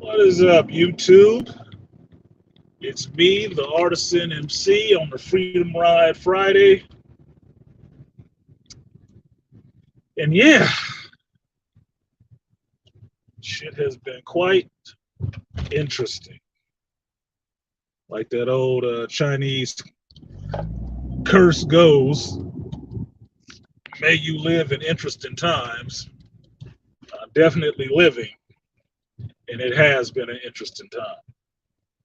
What is up, YouTube? It's me, the Artisan MC, on the Freedom Ride Friday. And yeah, shit has been quite interesting. Like that old Chinese curse goes, may you live in interesting times. I'm definitely living, and it has been an interesting time.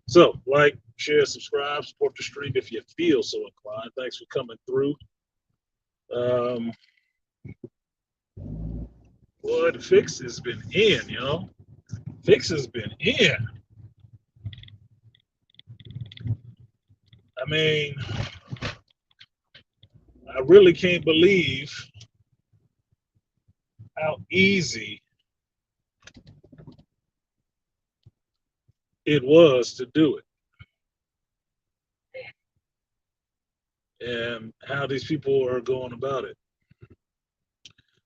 So, like, share, subscribe, support the stream if you feel so inclined. Thanks for coming through. Um, Boy, the fix has been in, Fix has been in. I mean, I really can't believe how easy it was to do it and how these people are going about it.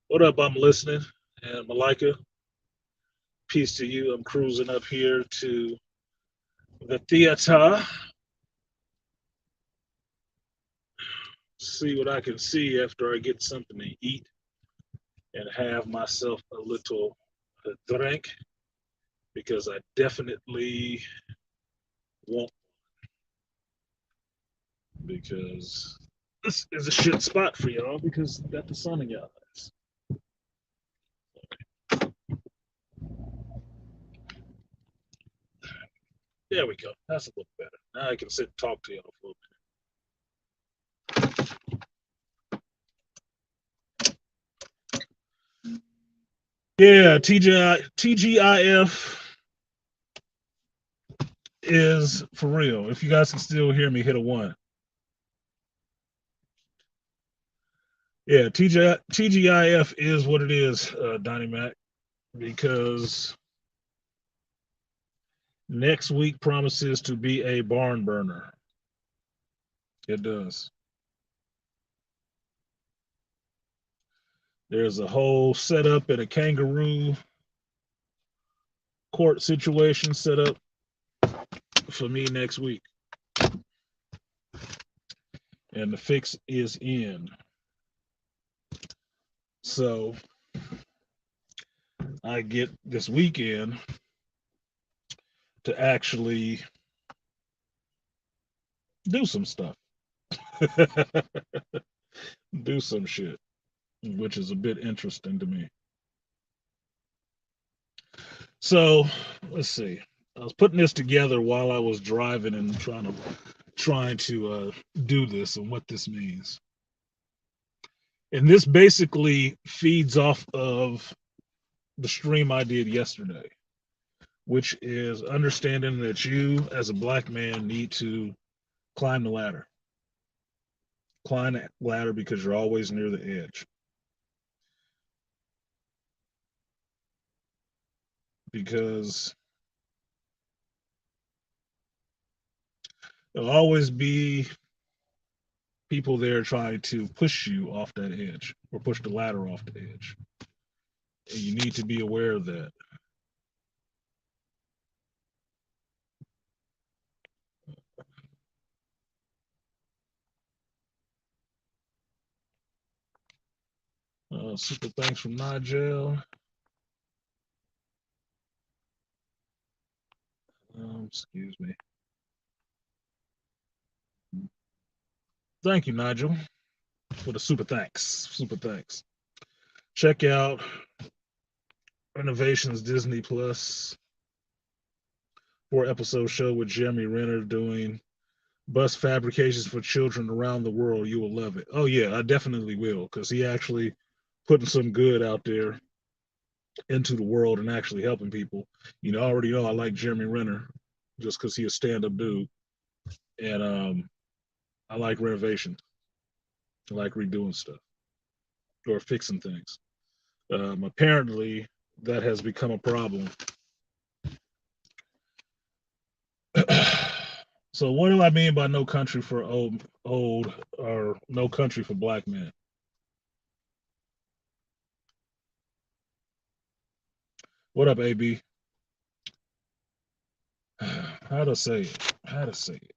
What up? I'm listening. And Malika, peace to you. I'm cruising up here to the theater. See what I can see after I get something to eat and have myself a little drink because I definitely want, because this is a shit spot for y'all because you got the sun in y'all eyes. There we go. That's a little better. Now I can sit and talk to y'all for a minute. Yeah, TGIF is for real. If you guys can still hear me, hit a 1. Yeah, TGIF is what it is, Donnie Mac, because next week promises to be a barn burner. It does. There's a whole setup and a kangaroo court situation set up for me next week. And the fix is in. So I get this weekend to actually do some stuff. Do some shit, which is a bit interesting to me. So let's see. I was putting this together while I was driving and trying to do this and what this means. And this basically feeds off of the stream I did yesterday, which is understanding that you as a black man need to climb the ladder. Climb that ladder because you're always near the edge. Because there'll always be people there trying to push you off that edge or push the ladder off the edge. And you need to be aware of that. Super thanks from Nigel. Excuse me. Thank you, Nigel, for the super thanks. Super thanks. Check out Renovations Disney Plus 4-episode show with Jeremy Renner doing bus fabrications for children around the world. You will love it. Oh yeah, I definitely will, because he actually putting some good out there into the world and actually helping people. I already know I like Jeremy Renner just because he's a stand-up dude, and I like renovation. I like redoing stuff or fixing things. Apparently, that has become a problem. So, what do I mean by no country for old, or no country for black men? What up, AB? How to say it? How to say it?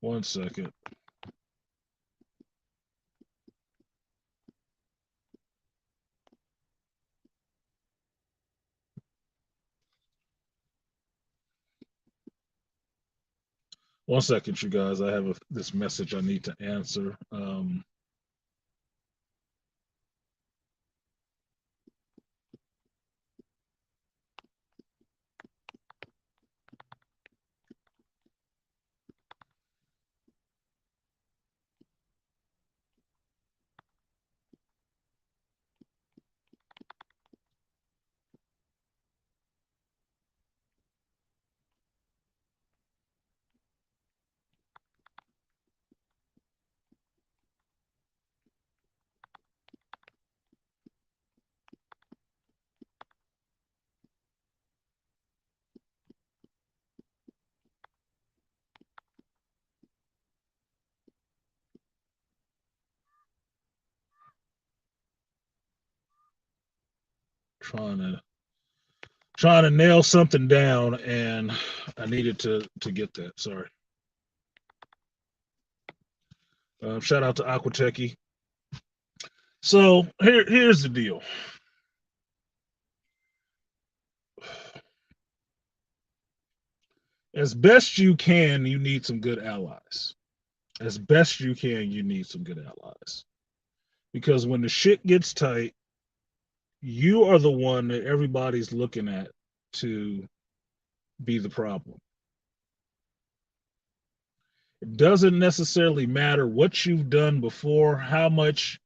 One second. One second, you guys. I have this message I need to answer. Trying to nail something down, and I needed to get that. Sorry. Shout out to Aquatechie. So here's the deal. As best you can, you need some good allies. As best you can, you need some good allies. Because when the shit gets tight, you are the one that everybody's looking at to be the problem. It doesn't necessarily matter what you've done before, how much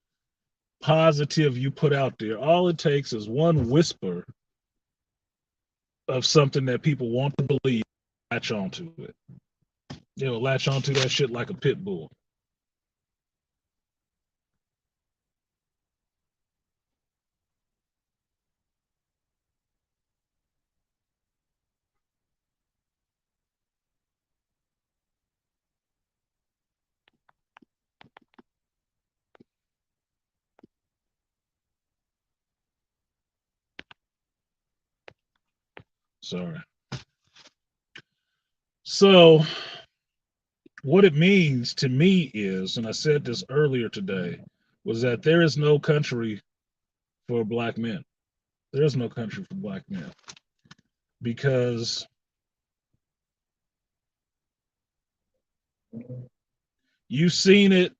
positive you put out there. All it takes is one whisper of something that people want to believe, latch onto it. They'll latch onto that shit like a pit bull. Sorry. So, what it means to me is, and I said this earlier today, was that there is no country for black men. There is no country for black men because you've seen it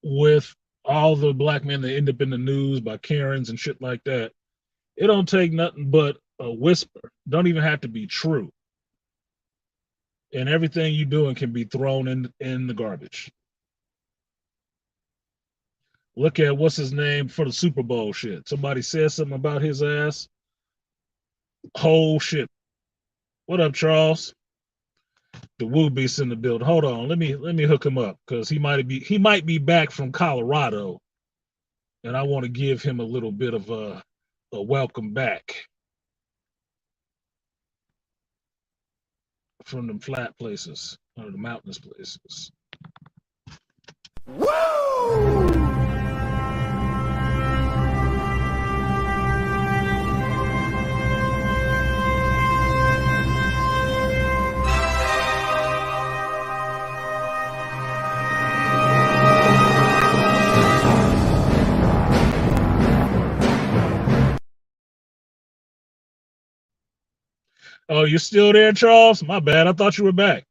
with all the black men that end up in the news by Karens and shit like that. It don't take nothing but a whisper. Don't even have to be true. And everything you doing can be thrown in the garbage. Look at what's his name for the Super Bowl shit. Somebody said something about his ass. Whole shit. What up, Charles? The Woo Beast in the building. Hold on, let me hook him up because he might be back from Colorado, and I want to give him a little bit of a welcome back from the flat places or the mountainous places. Woo! Oh, you're still there, Charles? My bad. I thought you were back.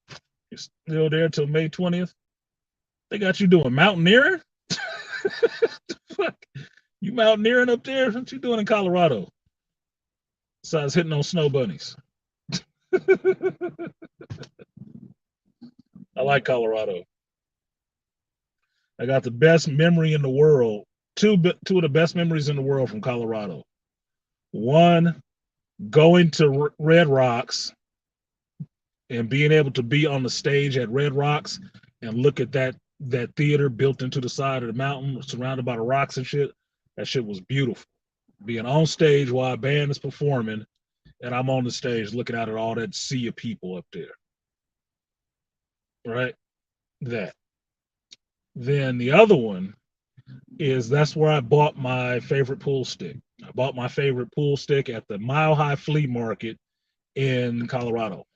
You're still there till May 20th? They got you doing mountaineering? Fuck. You mountaineering up there? What you doing in Colorado? Besides hitting on snow bunnies. I like Colorado. I got the best memory in the world. Two of the best memories in the world from Colorado. One, going to Red Rocks and being able to be on the stage at Red Rocks and look at that theater built into the side of the mountain, surrounded by the rocks and shit. That shit was beautiful. Being on stage while a band is performing, and I'm on the stage looking out at all that sea of people up there. Right? That. Then the other one is that's where I bought my favorite pool stick. I bought my favorite pool stick at the Mile High Flea Market in Colorado,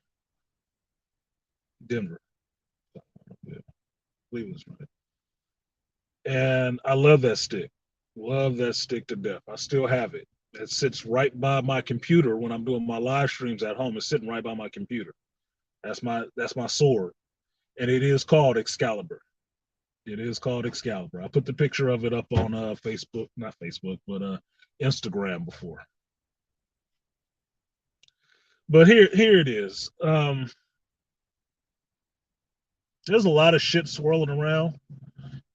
Denver. Yeah, I believe it was right. And I love that stick. Love that stick to death. I still have it. It sits right by my computer when I'm doing my live streams at home. It's sitting right by my computer. That's my sword, and it is called Excalibur. It is called Excalibur. I put the picture of it up on Facebook, not Facebook, but Instagram before. But here it is. There's a lot of shit swirling around,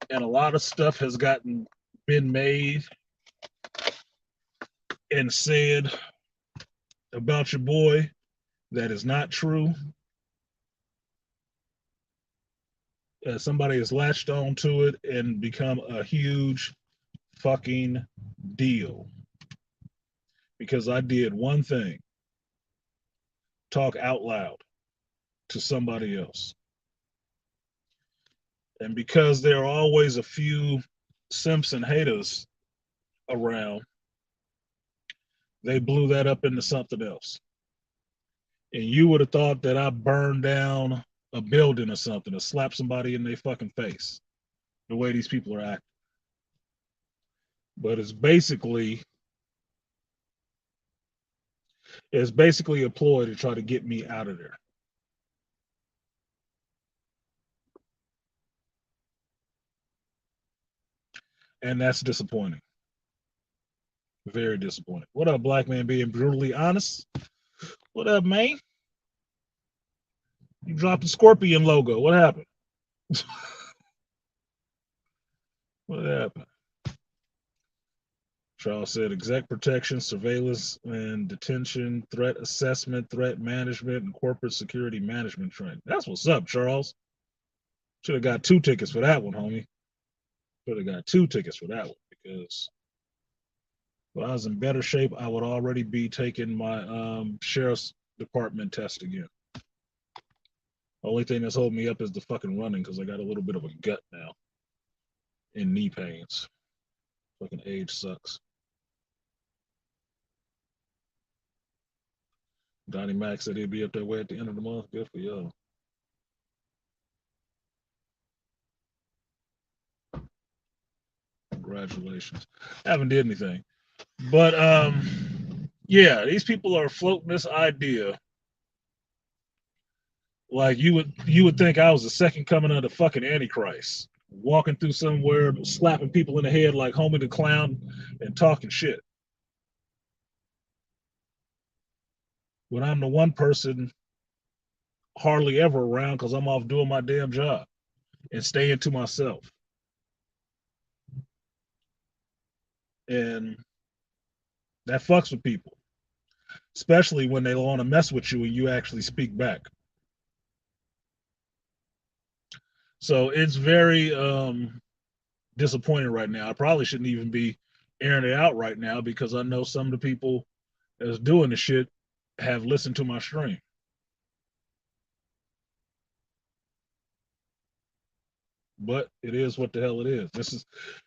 and a lot of stuff has been made and said about your boy that is not true. Somebody has latched on to it and become a huge fucking deal because I did one thing: talk out loud to somebody else. And because there are always a few Simpson haters around, they blew that up into something else. And you would have thought that I burned down a building or something or slapped somebody in their fucking face the way these people are acting. But it's basically a ploy to try to get me out of there. And that's disappointing. Very disappointing. What up, black man being brutally honest? What up, man? You dropped the Scorpion logo. What happened? What happened? Charles said exec protection, surveillance and detention, threat assessment, threat management, and corporate security management training. That's what's up, Charles. Should have got 2 tickets for that one, homie. Should have got 2 tickets for that one because if I was in better shape, I would already be taking my sheriff's department test again. Only thing that's holding me up is the fucking running because I got a little bit of a gut now and knee pains. Fucking age sucks. Donnie Mac said he'd be up that way at the end of the month. Good for y'all. Congratulations. I haven't did anything. But yeah, these people are floating this idea like you would think I was the second coming of the fucking Antichrist, walking through somewhere, slapping people in the head like Homie the Clown and talking shit. When I'm the one person hardly ever around because I'm off doing my damn job and staying to myself. And that fucks with people, especially when they want to mess with you and you actually speak back. So it's very disappointing right now. I probably shouldn't even be airing it out right now because I know some of the people that's doing the shit have listened to my stream. But it is what the hell it is.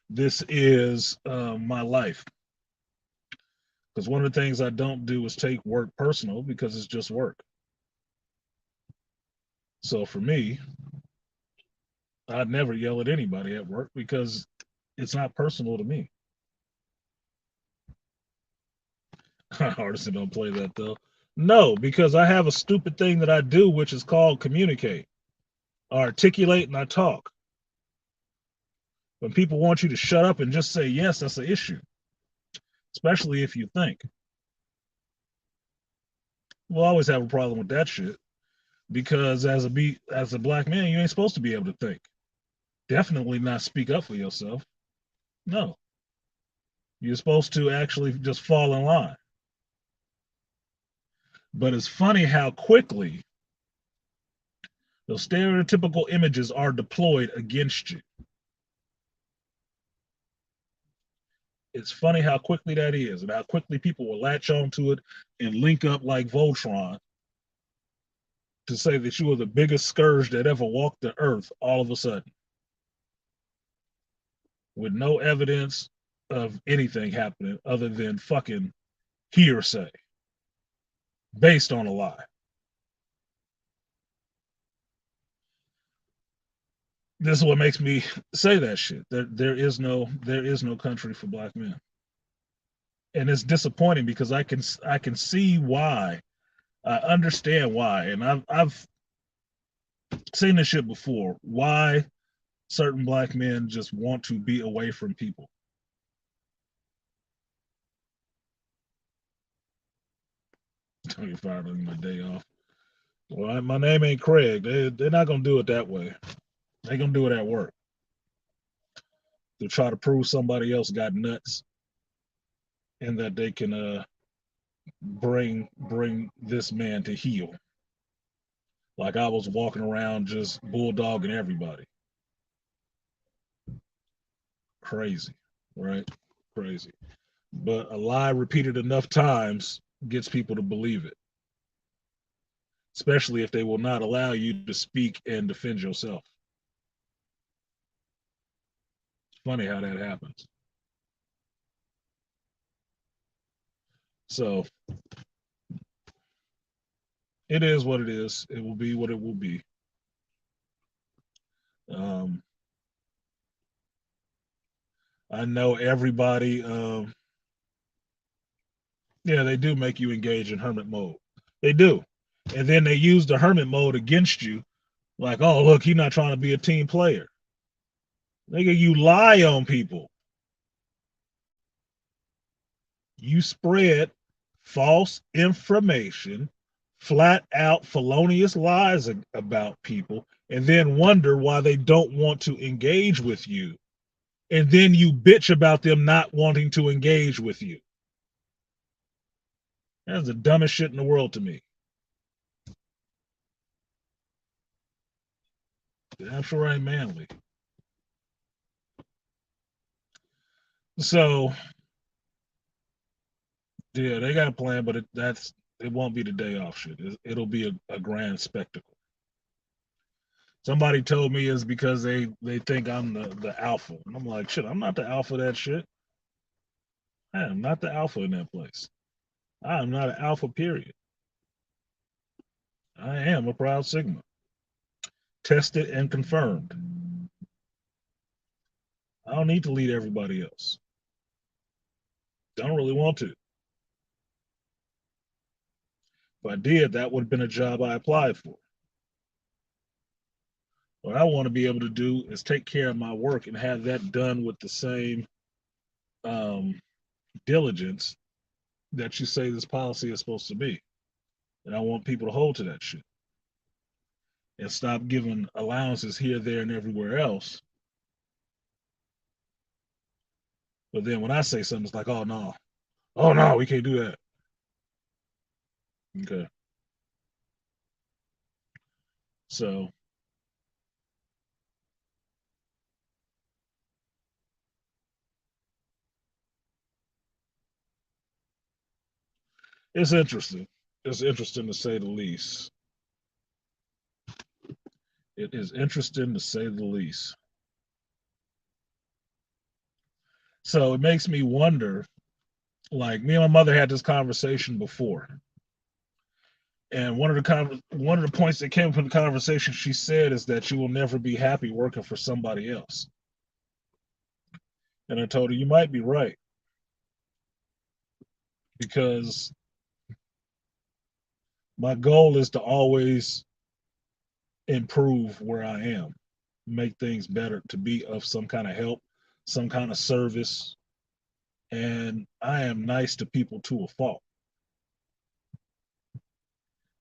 This is my life. Because one of the things I don't do is take work personal because it's just work. So for me, I'd never yell at anybody at work because it's not personal to me. Artisan don't play that though. No, because I have a stupid thing that I do, which is called communicate. I articulate and I talk. When people want you to shut up and just say yes, that's an issue, especially if you think. We'll always have a problem with that shit because as a black man, you ain't supposed to be able to think. Definitely not speak up for yourself. No, you're supposed to actually just fall in line. But it's funny how quickly those stereotypical images are deployed against you. It's funny how quickly that is and how quickly people will latch onto it and link up like Voltron to say that you are the biggest scourge that ever walked the earth all of a sudden. with no evidence of anything happening other than fucking hearsay based on a lie. This is what makes me say that shit. There is no country for black men. And it's disappointing because I can see why. I understand why. And I've seen this shit before. Why certain black men just want to be away from people. Don't get fired on my day off. Well, my name ain't Craig. They're not gonna do it that way. They're gonna do it at work to try to prove somebody else got nuts and that they can bring this man to heel. Like I was walking around just bulldogging everybody. Crazy, right? Crazy. But a lie repeated enough times gets people to believe it, especially if they will not allow you to speak and defend yourself. It's funny how that happens. So it is what it is. It will be what it will be. Um, I know everybody. Yeah, they do make you engage in hermit mode. They do, and then they use the hermit mode against you. Like, oh look, he's not trying to be a team player. Nigga, you lie on people. You spread false information, flat out felonious lies about people, and then wonder why they don't want to engage with you. And then you bitch about them not wanting to engage with you. That's the dumbest shit in the world to me. I'm sure I ain't manly. So yeah, they got a plan, but it won't be the day off shit. It'll be a grand spectacle. Somebody told me it's because they think I'm the alpha, and I'm like, shit, I'm not the alpha of that shit. I am not the alpha in that place. I am not an alpha. Period. I am a proud sigma, tested and confirmed. I don't need to lead everybody else. Don't really want to. If I did, that would have been a job I applied for. What I want to be able to do is take care of my work and have that done with the same um, diligence that you say this policy is supposed to be. And I want people to hold to that shit and stop giving allowances here, there, and everywhere else. But then when I say something, it's like, oh no, we can't do that. Okay, so it's interesting. It's interesting to say the least. It is interesting to say the least. So it makes me wonder. Like me and my mother had this conversation before, and one of the points that came from the conversation she said is that you will never be happy working for somebody else. And I told her you might be right because my goal is to always improve where I am, make things better, to be of some kind of help, some kind of service, and I am nice to people to a fault.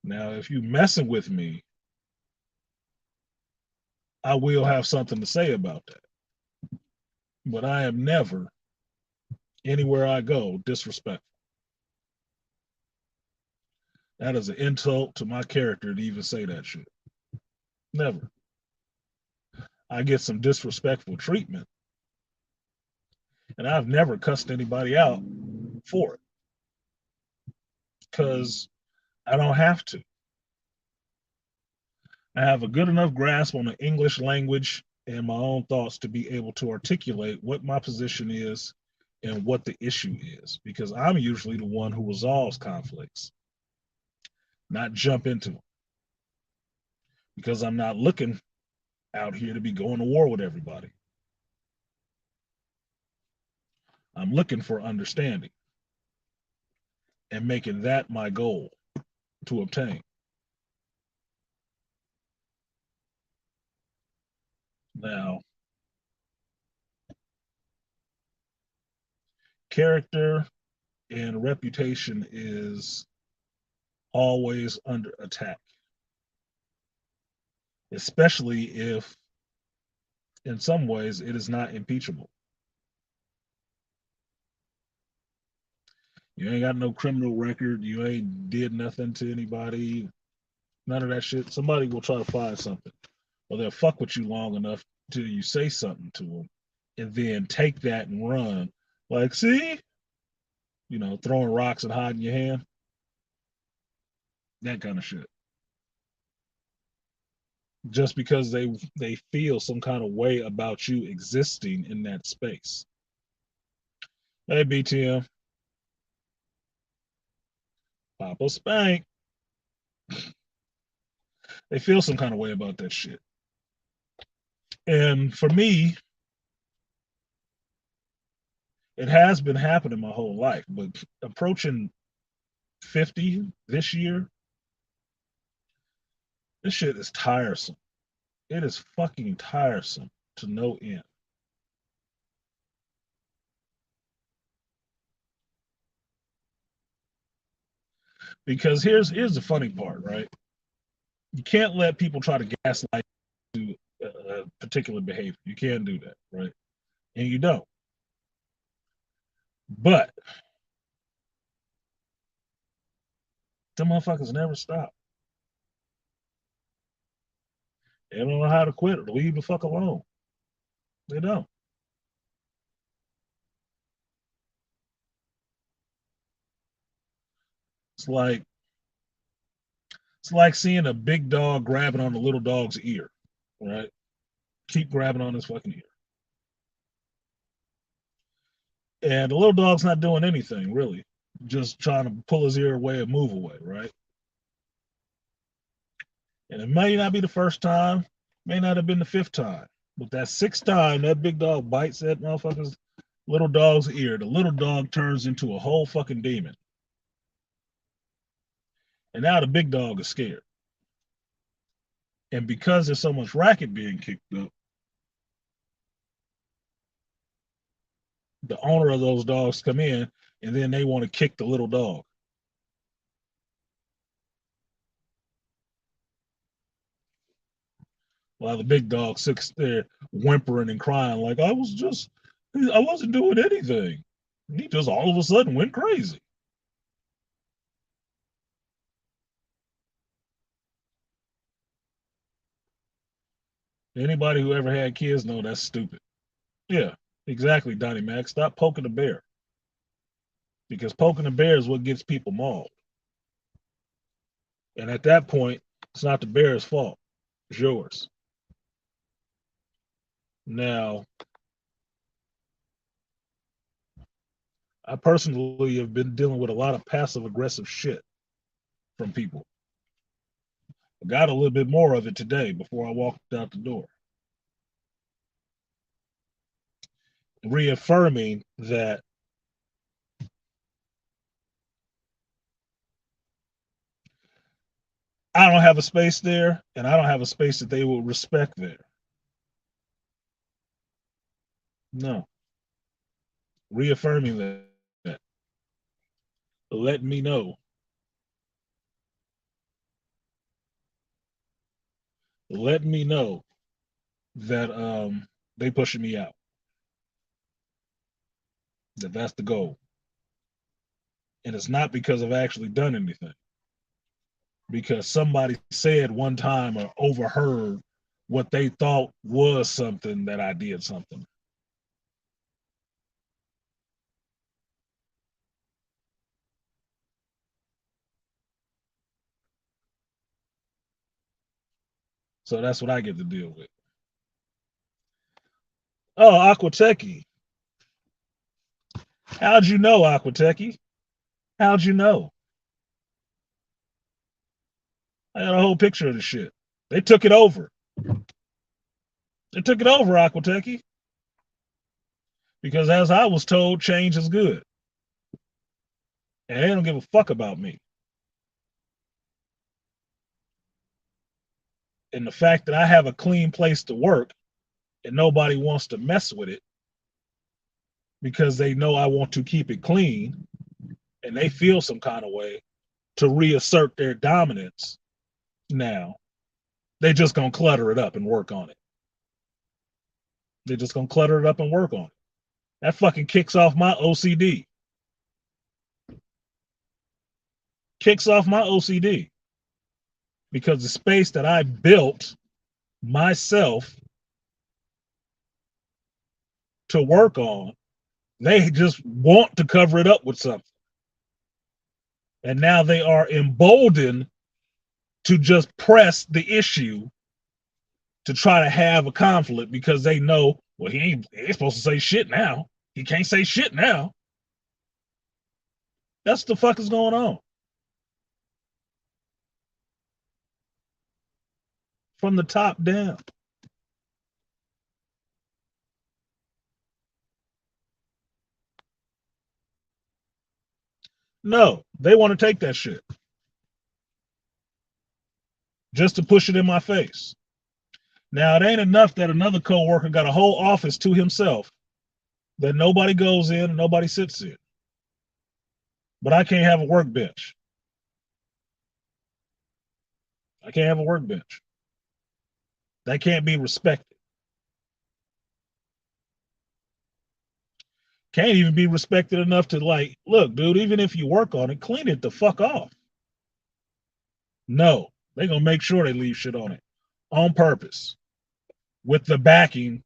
Now, if you messing with me, I will have something to say about that. But I am never, anywhere I go, disrespectful. That is an insult to my character to even say that shit. Never. I get some disrespectful treatment, and I've never cussed anybody out for it because I don't have to. I have a good enough grasp on the English language and my own thoughts to be able to articulate what my position is and what the issue is, because I'm usually the one who resolves conflicts, not jump into them, because I'm not looking out here to be going to war with everybody. I'm looking for understanding and making that my goal to obtain. Now, character and reputation is always under attack, especially if, in some ways, it is not impeachable. You ain't got no criminal record. You ain't did nothing to anybody. None of that shit. Somebody will try to find something, or they'll fuck with you long enough till you say something to them, and then take that and run. Like, see, throwing rocks and hiding your hand, that kind of shit. Just because they feel some kind of way about you existing in that space. Hey, BTM, Papa Spank. They feel some kind of way about that shit. And for me, it has been happening my whole life, but approaching 50 this year, this shit is tiresome. It is fucking tiresome to no end. Because here's the funny part, right? You can't let people try to gaslight you to a particular behavior. You can't do that, right? And you don't. But the motherfuckers never stop. They don't know how to quit or leave the fuck alone. They don't. It's like it's like seeing a big dog grabbing on the little dog's ear, right? Keep grabbing on his fucking ear. And the little dog's not doing anything really, just trying to pull his ear away and move away, right? And it may not be the first time, may not have been the fifth time, but that sixth time that big dog bites that motherfucker's little dog's ear, the little dog turns into a whole fucking demon. And now the big dog is scared. And because there's so much racket being kicked up, the owner of those dogs come in and then they want to kick the little dog. While the big dog sits there whimpering and crying like I wasn't doing anything. He just all of a sudden went crazy. Anybody who ever had kids know that's stupid. Yeah, exactly, Donnie Mac. Stop poking the bear. Because poking the bear is what gets people mauled. And at that point, it's not the bear's fault. It's yours. Now, I personally have been dealing with a lot of passive aggressive shit from people. I got a little bit more of it today before I walked out the door, reaffirming that I don't have a space there and I don't have a space that they will respect there. No, reaffirming that, letting me know, letting me know that they pushing me out, that that's the goal. And it's not because I've actually done anything, because somebody said one time or overheard what they thought was something that I did something. So that's what I get to deal with. Oh, Aquateki. How'd you know, Aquateki? How'd you know? I got a whole picture of the shit. They took it over. They took it over, Aquateki. Because as I was told, change is good. And they don't give a fuck about me. And the fact that I have a clean place to work and nobody wants to mess with it because they know I want to keep it clean and they feel some kind of way to reassert their dominance now, they just gonna clutter it up and work on it. They're just gonna clutter it up and work on it. That fucking kicks off my OCD. Kicks off my OCD because the space that I built myself to work on, they just want to cover it up with something. And now they are emboldened to just press the issue to try to have a conflict because they know, well, he ain't supposed to say shit now. He can't say shit now. That's what the fuck is going on. From the top down. No, they want to take that shit just to push it in my face. Now, it ain't enough that another coworker got a whole office to himself that nobody goes in and nobody sits in. But I can't have a workbench. I can't have a workbench. That can't be respected. Can't even be respected enough to like, look, dude, even if you work on it, clean it the fuck off. No, they're gonna make sure they leave shit on it on purpose with the backing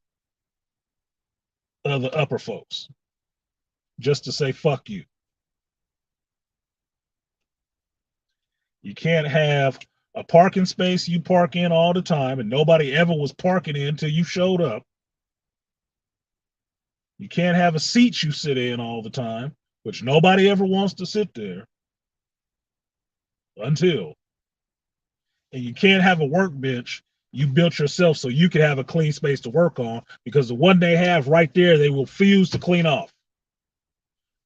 of the upper folks just to say fuck you. You can't have a parking space you park in all the time and nobody ever was parking in until you showed up. You can't have a seat you sit in all the time, which nobody ever wants to sit there until. And you can't have a workbench you built yourself so you can have a clean space to work on because the one they have right there, they will refuse to clean off,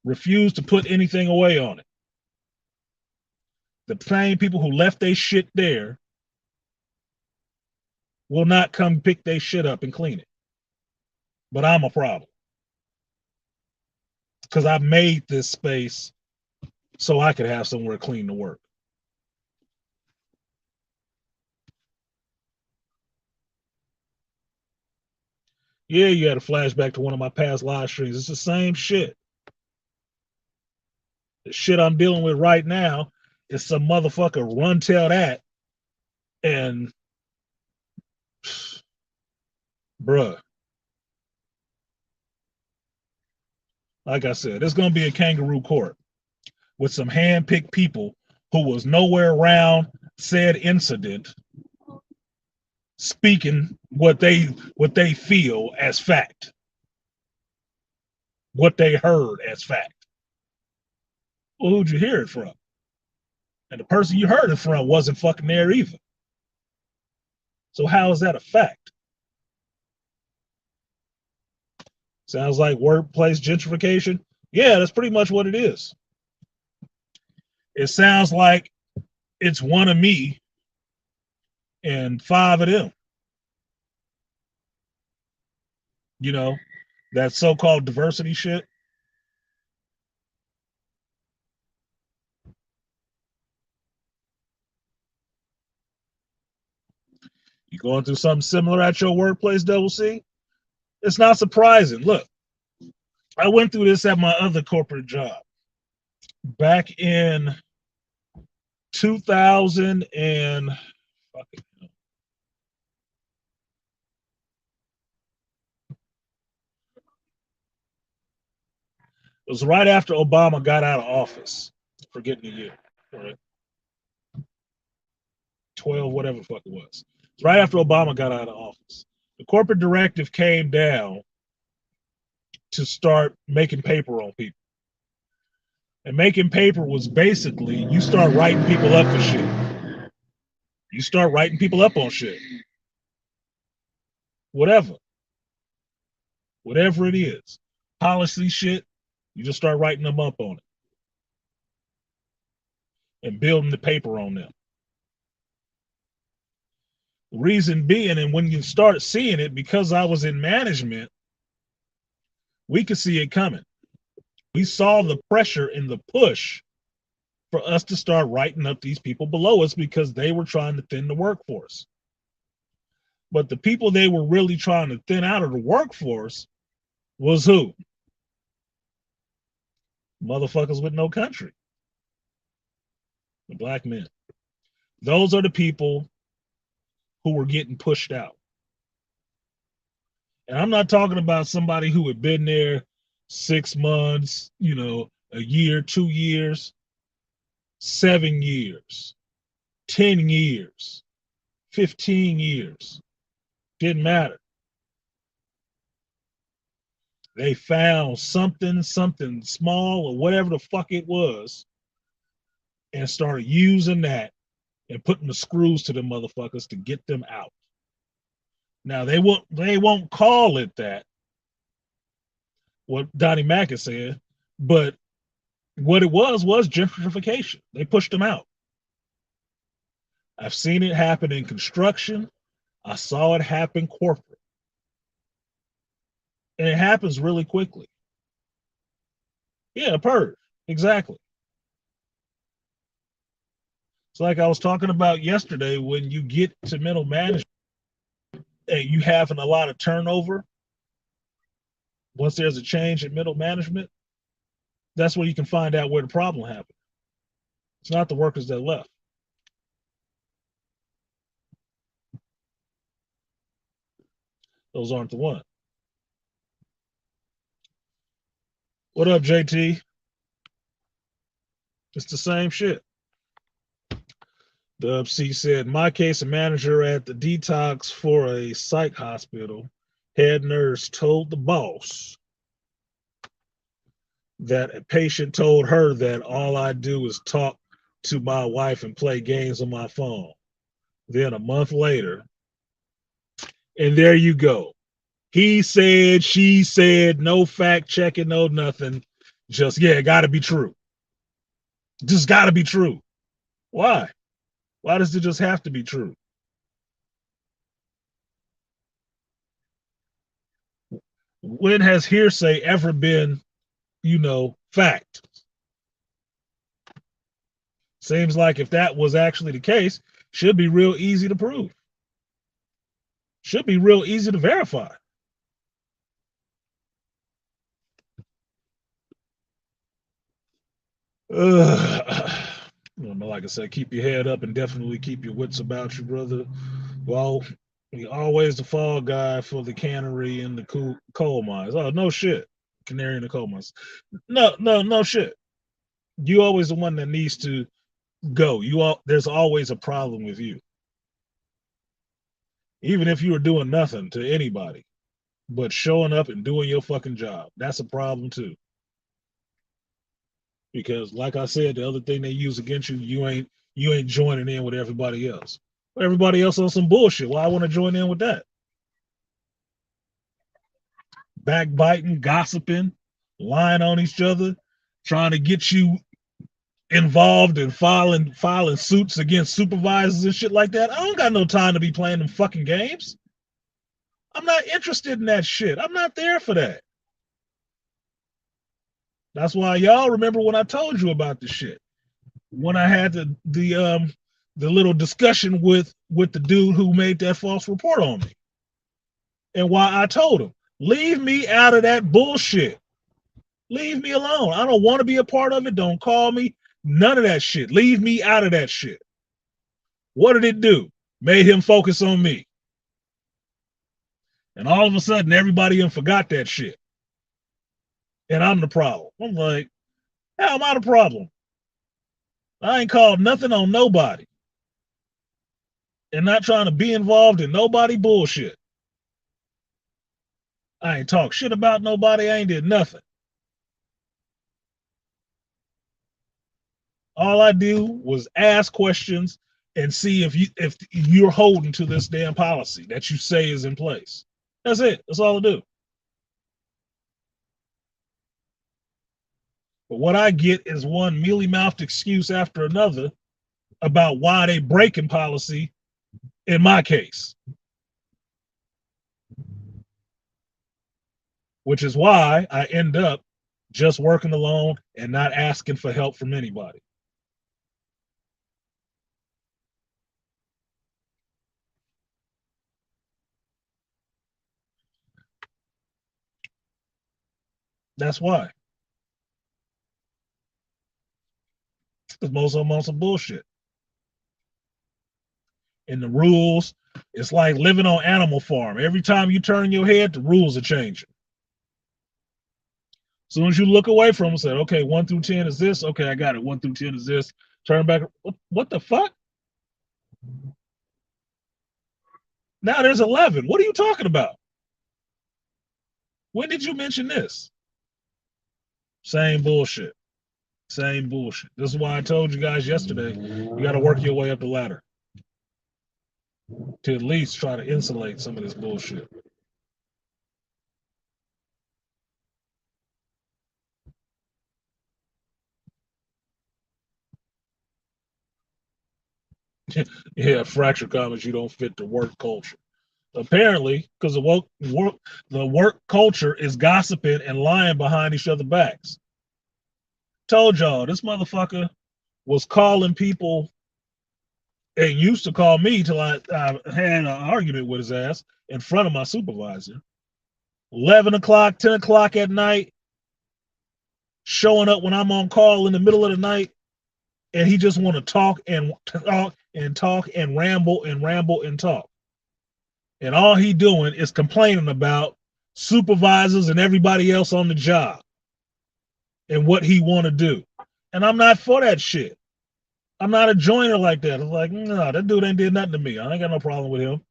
refuse to put anything away on it. The same people who left their shit there will not come pick their shit up and clean it. But I'm a problem because I made this space so I could have somewhere clean to work. Yeah, you had a flashback to one of my past live streams. It's the same shit. The shit I'm dealing with right now is some motherfucker run tell that and bruh. Like I said, it's gonna be a kangaroo court with some hand-picked people who was nowhere around said incident speaking what they feel as fact, what they heard as fact. Well, who'd you hear it from? And the person you heard it from wasn't fucking there either. So how is that a fact? Sounds like workplace gentrification. Yeah, that's pretty much what it is. It sounds like it's one of me and five of them. You know, that so-called diversity shit. You going through something similar at your workplace, Double C? It's not surprising. Look, I went through this at my other corporate job back in 2000 and it was right after Obama got out of office. Forgetting the year, right? 12, whatever the fuck it was. It's right after Obama got out of office. The corporate directive came down to start making paper on people. And making paper was basically you start writing people up for shit. You start writing people up on shit. Whatever. Whatever it is. Policy shit, you just start writing them up on it. And building the paper on them. The reason being, and when you start seeing it, because I was in management, we could see it coming. We saw the pressure and the push for us to start writing up these people below us because they were trying to thin the workforce. But the people they were really trying to thin out of the workforce was who? Motherfuckers with no country. The black men. Those are the people who were getting pushed out. And I'm not talking about somebody who had been there 6 months, a year, 2 years, 7 years, 10 years, 15 years. Didn't matter. They found something small or whatever the fuck it was and started using that and putting the screws to the motherfuckers to get them out. Now they won't call it that, what Donnie Mack has said, but what it was gentrification. They pushed them out. I've seen it happen in construction. I saw it happen corporate. And it happens really quickly. Yeah, purge. Exactly. It's like I was talking about yesterday, when you get to middle management and you having a lot of turnover, once there's a change in middle management, that's where you can find out where the problem happened. It's not the workers that left. Those aren't the ones. What up, JT? It's the same shit. Dub C said, in my case, a manager at the detox for a psych hospital, head nurse told the boss that a patient told her that all I do is talk to my wife and play games on my phone. Then a month later, and there you go. He said, she said, no fact checking, no nothing. Just, yeah, gotta be true. Just gotta be true. Why? Why does it just have to be true? When has hearsay ever been, fact? Seems like if that was actually the case, should be real easy to prove. Should be real easy to verify. Like I said, keep your head up and definitely keep your wits about you, brother. Well, you're always the fall guy for the cannery and the coal mines. Oh, no shit. Canary in the coal mines. No shit. You always the one that needs to go. There's always a problem with you. Even if you were doing nothing to anybody, but showing up and doing your fucking job, that's a problem too. Because like I said, the other thing they use against you, you ain't joining in with everybody else. Everybody else on some bullshit. Well, I want to join in with that. Backbiting, gossiping, lying on each other, trying to get you involved in filing suits against supervisors and shit like that. I don't got no time to be playing them fucking games. I'm not interested in that shit. I'm not there for that. That's why y'all remember when I told you about this shit. When I had the little discussion with the dude who made that false report on me. And why I told him, leave me out of that bullshit. Leave me alone. I don't want to be a part of it. Don't call me. None of that shit. Leave me out of that shit. What did it do? Made him focus on me. And all of a sudden, everybody forgot that shit. And I'm the problem. I'm like, how am I the problem? I ain't called nothing on nobody. And not trying to be involved in nobody bullshit. I ain't talk shit about nobody. I ain't did nothing. All I do was ask questions and see if you're holding to this damn policy that you say is in place. That's it. That's all I do. But what I get is one mealy-mouthed excuse after another about why they breaking policy in my case. Which is why I end up just working alone and not asking for help from anybody. That's why. Because most of them on some bullshit. And the rules, it's like living on Animal Farm. Every time you turn your head, the rules are changing. As soon as you look away from them, say, okay, 1 through 10 is this. Okay, I got it. 1 through 10 is this. Turn back. What the fuck? Now there's 11. What are you talking about? When did you mention this? Same bullshit. Same bullshit. This is why I told you guys yesterday, you got to work your way up the ladder to at least try to insulate some of this bullshit. Yeah, fracture comments, you don't fit the work culture. Apparently, because the work culture is gossiping and lying behind each other's backs. Told y'all, this motherfucker was calling people and used to call me till I had an argument with his ass in front of my supervisor. 11 o'clock, 10 o'clock at night, showing up when I'm on call in the middle of the night, and he just want to talk and talk and talk and ramble and ramble and talk. And all he doing is complaining about supervisors and everybody else on the job and what he want to do. And I'm not for that shit. I'm not a joiner like that. It's like, no, that dude ain't did nothing to me. I ain't got no problem with him.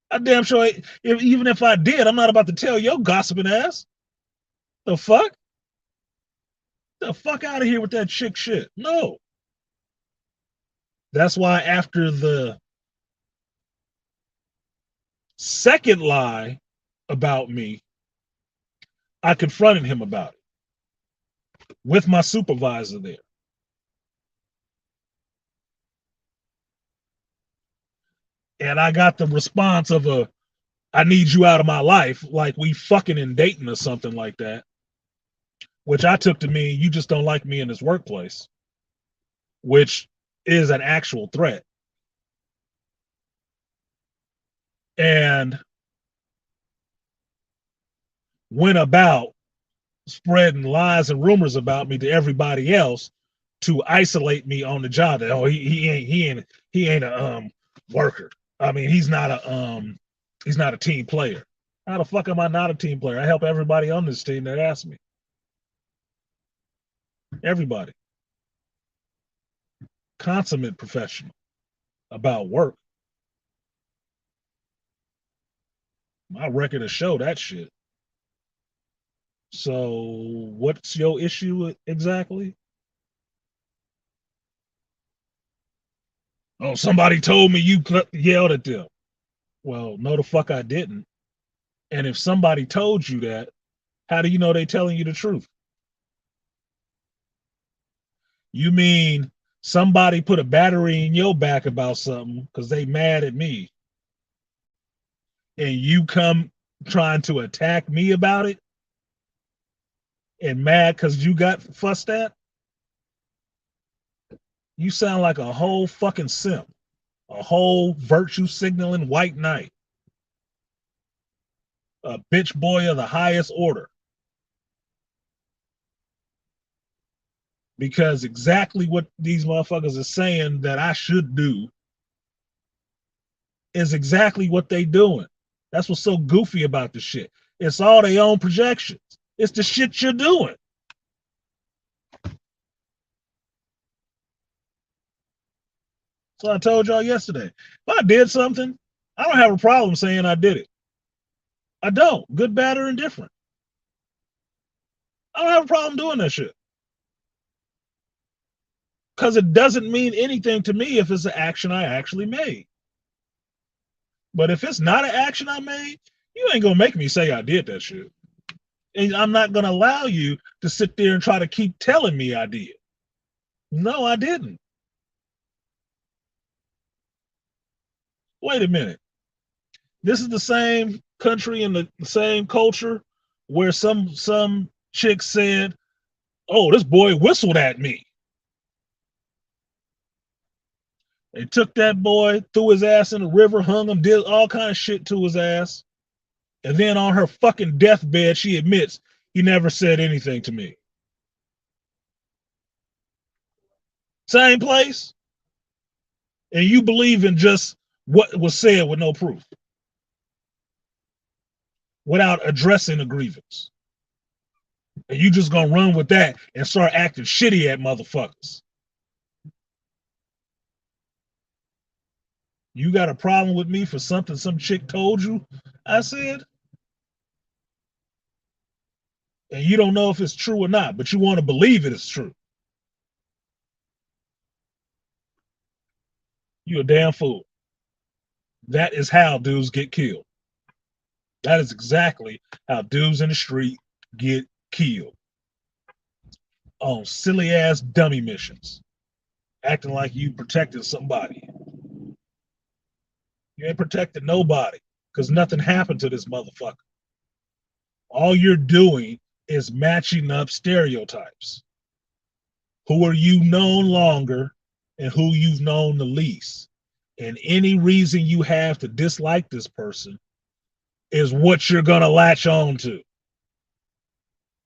I damn sure, even if I did, I'm not about to tell your gossiping ass. The fuck? The fuck out of here with that chick shit. No. That's why after the second lie about me, I confronted him about it with my supervisor there. And I got the response of I need you out of my life, like we fucking and dating or something like that, which I took to mean you just don't like me in this workplace, which is an actual threat. And went about spreading lies and rumors about me to everybody else to isolate me on the job. That he ain't a worker. I mean, he's not a team player. How the fuck am I not a team player? I help everybody on this team that asks me. Everybody. Consummate professional about work. My record will show that shit. So what's your issue exactly? Oh, somebody told me you yelled at them. Well, no, the fuck I didn't. And if somebody told you that, how do you know they telling you the truth? You mean somebody put a battery in your back about something because they mad at me, and you come trying to attack me about it and mad because you got fussed at? You sound like a whole fucking simp, a whole virtue signaling white knight, a bitch boy of the highest order. Because exactly what these motherfuckers are saying that I should do is exactly what they doing. That's what's so goofy about the shit. It's all their own projections. It's the shit you're doing. So I told y'all yesterday, if I did something, I don't have a problem saying I did it. I don't. Good, bad, or indifferent. I don't have a problem doing that shit. Because it doesn't mean anything to me if it's an action I actually made. But if it's not an action I made, you ain't gonna make me say I did that shit. And I'm not gonna allow you to sit there and try to keep telling me I did. No, I didn't. Wait a minute. This is the same country and the same culture where some chick said, "Oh, this boy whistled at me." They took that boy, threw his ass in the river, hung him, did all kind of shit to his ass. And then on her fucking deathbed, she admits he never said anything to me. Same place. And you believe in just what was said with no proof, without addressing the grievance. And you just gonna run with that and start acting shitty at motherfuckers. You got a problem with me for something some chick told you I said? And you don't know if it's true or not, but you want to believe it is true. You a damn fool. That is how dudes get killed. That is exactly how dudes in the street get killed. On silly ass dummy missions. Acting like you protected somebody. You ain't protected nobody because nothing happened to this motherfucker. All you're doing is matching up stereotypes. Who are you known longer and who you've known the least. And any reason you have to dislike this person is what you're gonna latch on to.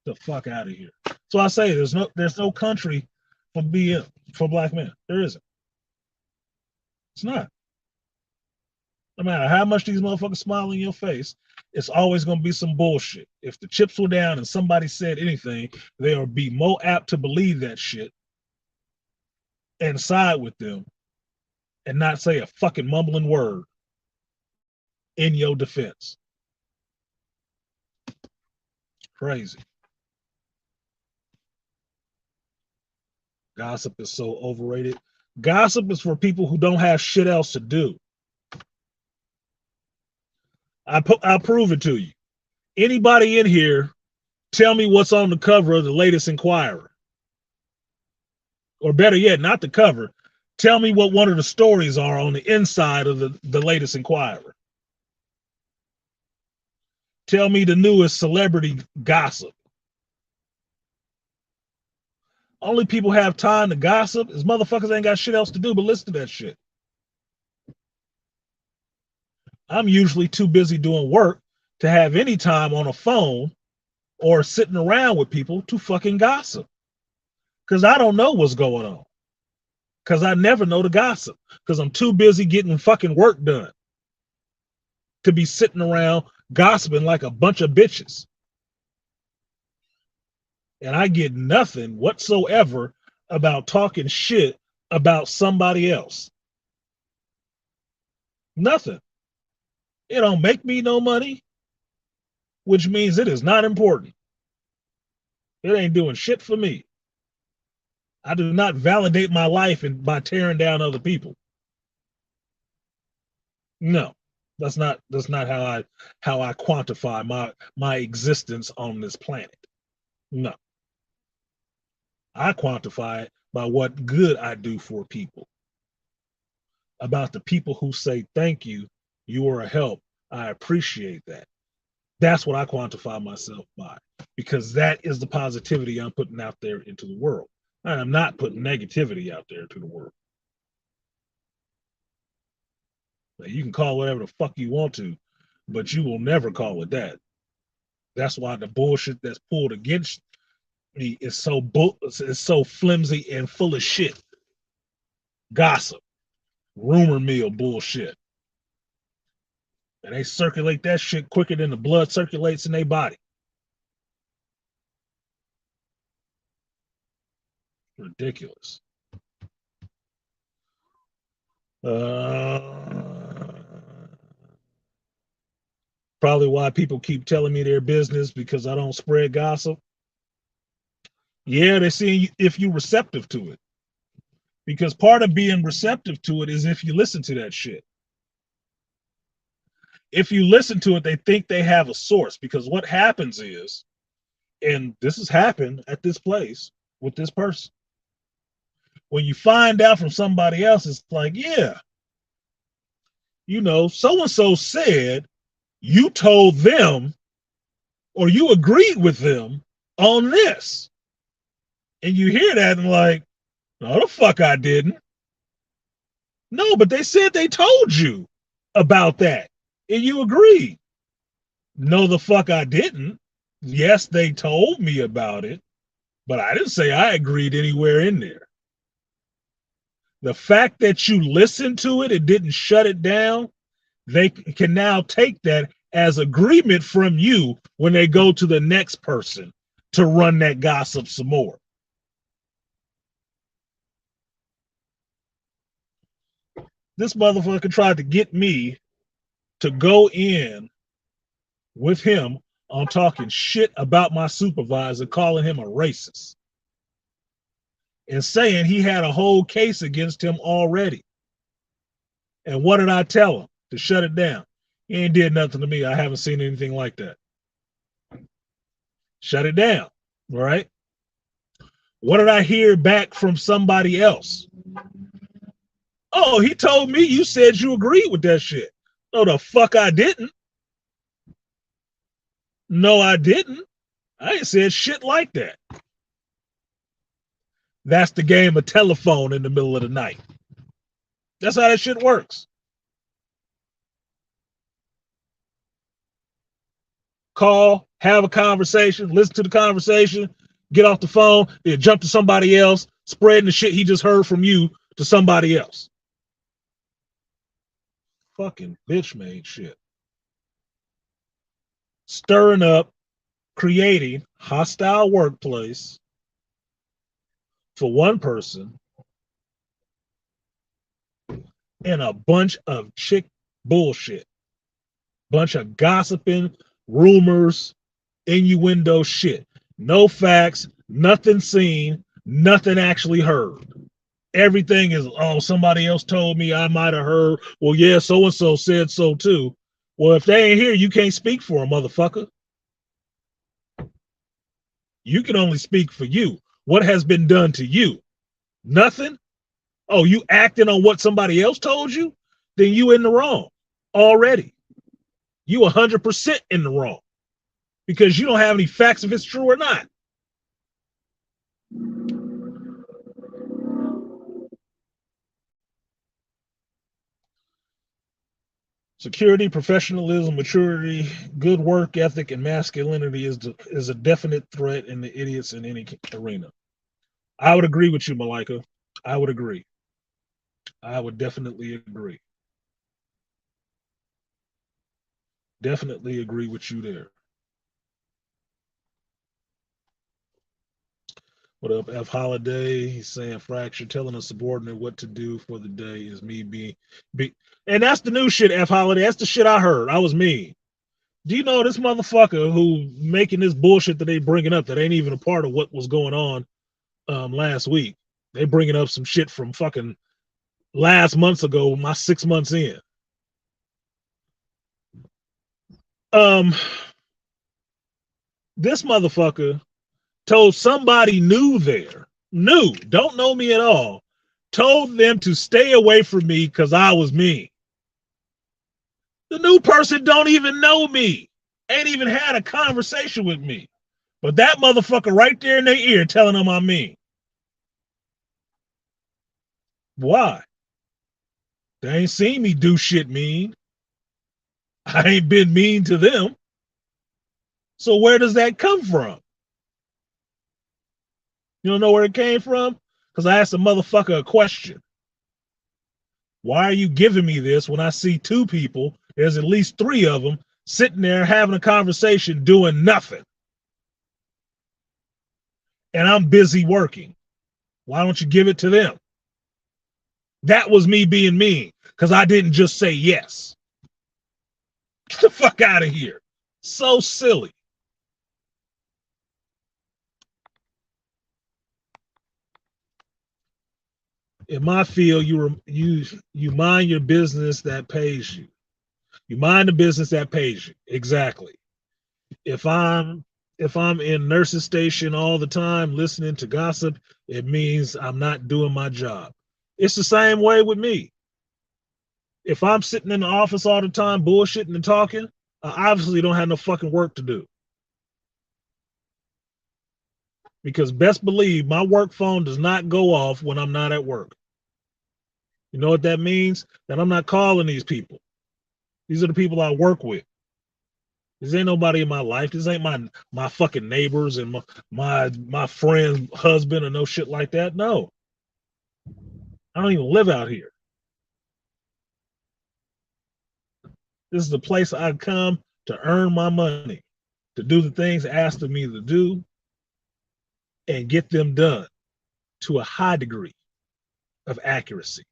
The fuck out of here. So I say there's no country for being for black men. There isn't. It's not. No matter how much these motherfuckers smile in your face, it's always gonna be some bullshit. If the chips were down and somebody said anything, they'll be more apt to believe that shit and side with them and not say a fucking mumbling word in your defense. Crazy. Gossip is so overrated. Gossip is for people who don't have shit else to do. I'll prove it to you. Anybody in here, tell me what's on the cover of the latest Inquirer. Or better yet, not the cover. Tell me what one of the stories are on the inside of the latest Inquirer. Tell me the newest celebrity gossip. Only people have time to gossip is motherfuckers ain't got shit else to do but listen to that shit. I'm usually too busy doing work to have any time on a phone or sitting around with people to fucking gossip. Because I don't know what's going on. Because I never know the gossip. Because I'm too busy getting fucking work done to be sitting around gossiping like a bunch of bitches. And I get nothing whatsoever about talking shit about somebody else. Nothing. It don't make me no money, which means it is not important. It ain't doing shit for me. I do not validate my life by tearing down other people. No, that's not how I quantify my existence on this planet. No, I quantify it by what good I do for people. About the people who say thank you, you are a help. I appreciate that. That's what I quantify myself by, because that is the positivity I'm putting out there into the world. I am not putting negativity out there to the world. Now, you can call whatever the fuck you want to, but you will never call it that. That's why the bullshit that's pulled against me is so flimsy and full of shit. Gossip, rumor mill bullshit. And they circulate that shit quicker than the blood circulates in their body. Ridiculous. Uh, Probably why people keep telling me their business, because I don't spread gossip. Yeah, they're seeing if you're receptive to it. Because part of being receptive to it is if you listen to that shit. If you listen to it, they think they have a source. Because what happens is, and this has happened at this place with this person, when you find out from somebody else, it's like, yeah, so and so said you told them or you agreed with them on this. And you hear that and like, no, the fuck I didn't. No, but they said they told you about that and you agreed. No, the fuck I didn't. Yes, they told me about it, but I didn't say I agreed anywhere in there. The fact that you listened to it and didn't shut it down, they can now take that as agreement from you when they go to the next person to run that gossip some more. This motherfucker tried to get me to go in with him on talking shit about my supervisor, calling him a racist, and saying he had a whole case against him already. And what did I tell him? To shut it down. He ain't did nothing to me. I haven't seen anything like that. Shut it down. All right. What did I hear back from somebody else? Oh, he told me you said you agreed with that shit. No, the fuck I didn't. No, I didn't. I ain't said shit like that. That's the game of telephone in the middle of the night. That's how that shit works. Call, have a conversation, listen to the conversation, get off the phone, then jump to somebody else, spreading the shit he just heard from you to somebody else. Fucking bitch made shit. Stirring up, creating hostile workplace for one person and a bunch of chick bullshit. Bunch of gossiping, rumors, innuendo shit. No facts, nothing seen, nothing actually heard. Everything is, oh, somebody else told me, I might have heard. Well, yeah, so-and-so said so too. Well, if they ain't here, you can't speak for them, motherfucker. You can only speak for you. What has been done to you? Nothing? Oh, you acting on what somebody else told you? Then you in the wrong already. You 100% in the wrong because you don't have any facts if it's true or not. Security, professionalism, maturity, good work ethic, and masculinity is a definite threat in the idiots in any arena. I would agree with you, Malika. I would agree. I would definitely agree. Definitely agree with you there. What up, F Holiday? He's saying fracture, telling a subordinate what to do for the day is me being and that's the new shit, F Holiday. That's the shit I heard. I was mean. Do you know this motherfucker who making this bullshit that they bringing up that ain't even a part of what was going on last week? They bringing up some shit from fucking last months ago, my 6 months in. This motherfucker told somebody new there, new, don't know me at all, told them to stay away from me because I was mean. The new person don't even know me, ain't even had a conversation with me. But that motherfucker right there in their ear telling them I'm mean. Why? They ain't seen me do shit mean. I ain't been mean to them. So where does that come from? You don't know where it came from? Because I asked a motherfucker a question. Why are you giving me this when I see two people, there's at least three of them, sitting there having a conversation doing nothing? And I'm busy working. Why don't you give it to them? That was me being mean because I didn't just say yes. Get the fuck out of here. So silly. In my field, you mind your business that pays you. You mind the business that pays you. Exactly. If I'm if I'm in nurse's station all the time listening to gossip, it means I'm not doing my job. It's the same way with me. If I'm sitting in the office all the time bullshitting and talking, I obviously don't have no fucking work to do. Because best believe my work phone does not go off when I'm not at work. You know what that means? That I'm not calling these people. These are the people I work with. This ain't nobody in my life. This ain't my fucking neighbors and my friend's husband or no shit like that. No, I don't even live out here. This is the place I come to earn my money, to do the things asked of me to do, and get them done to a high degree of accuracy.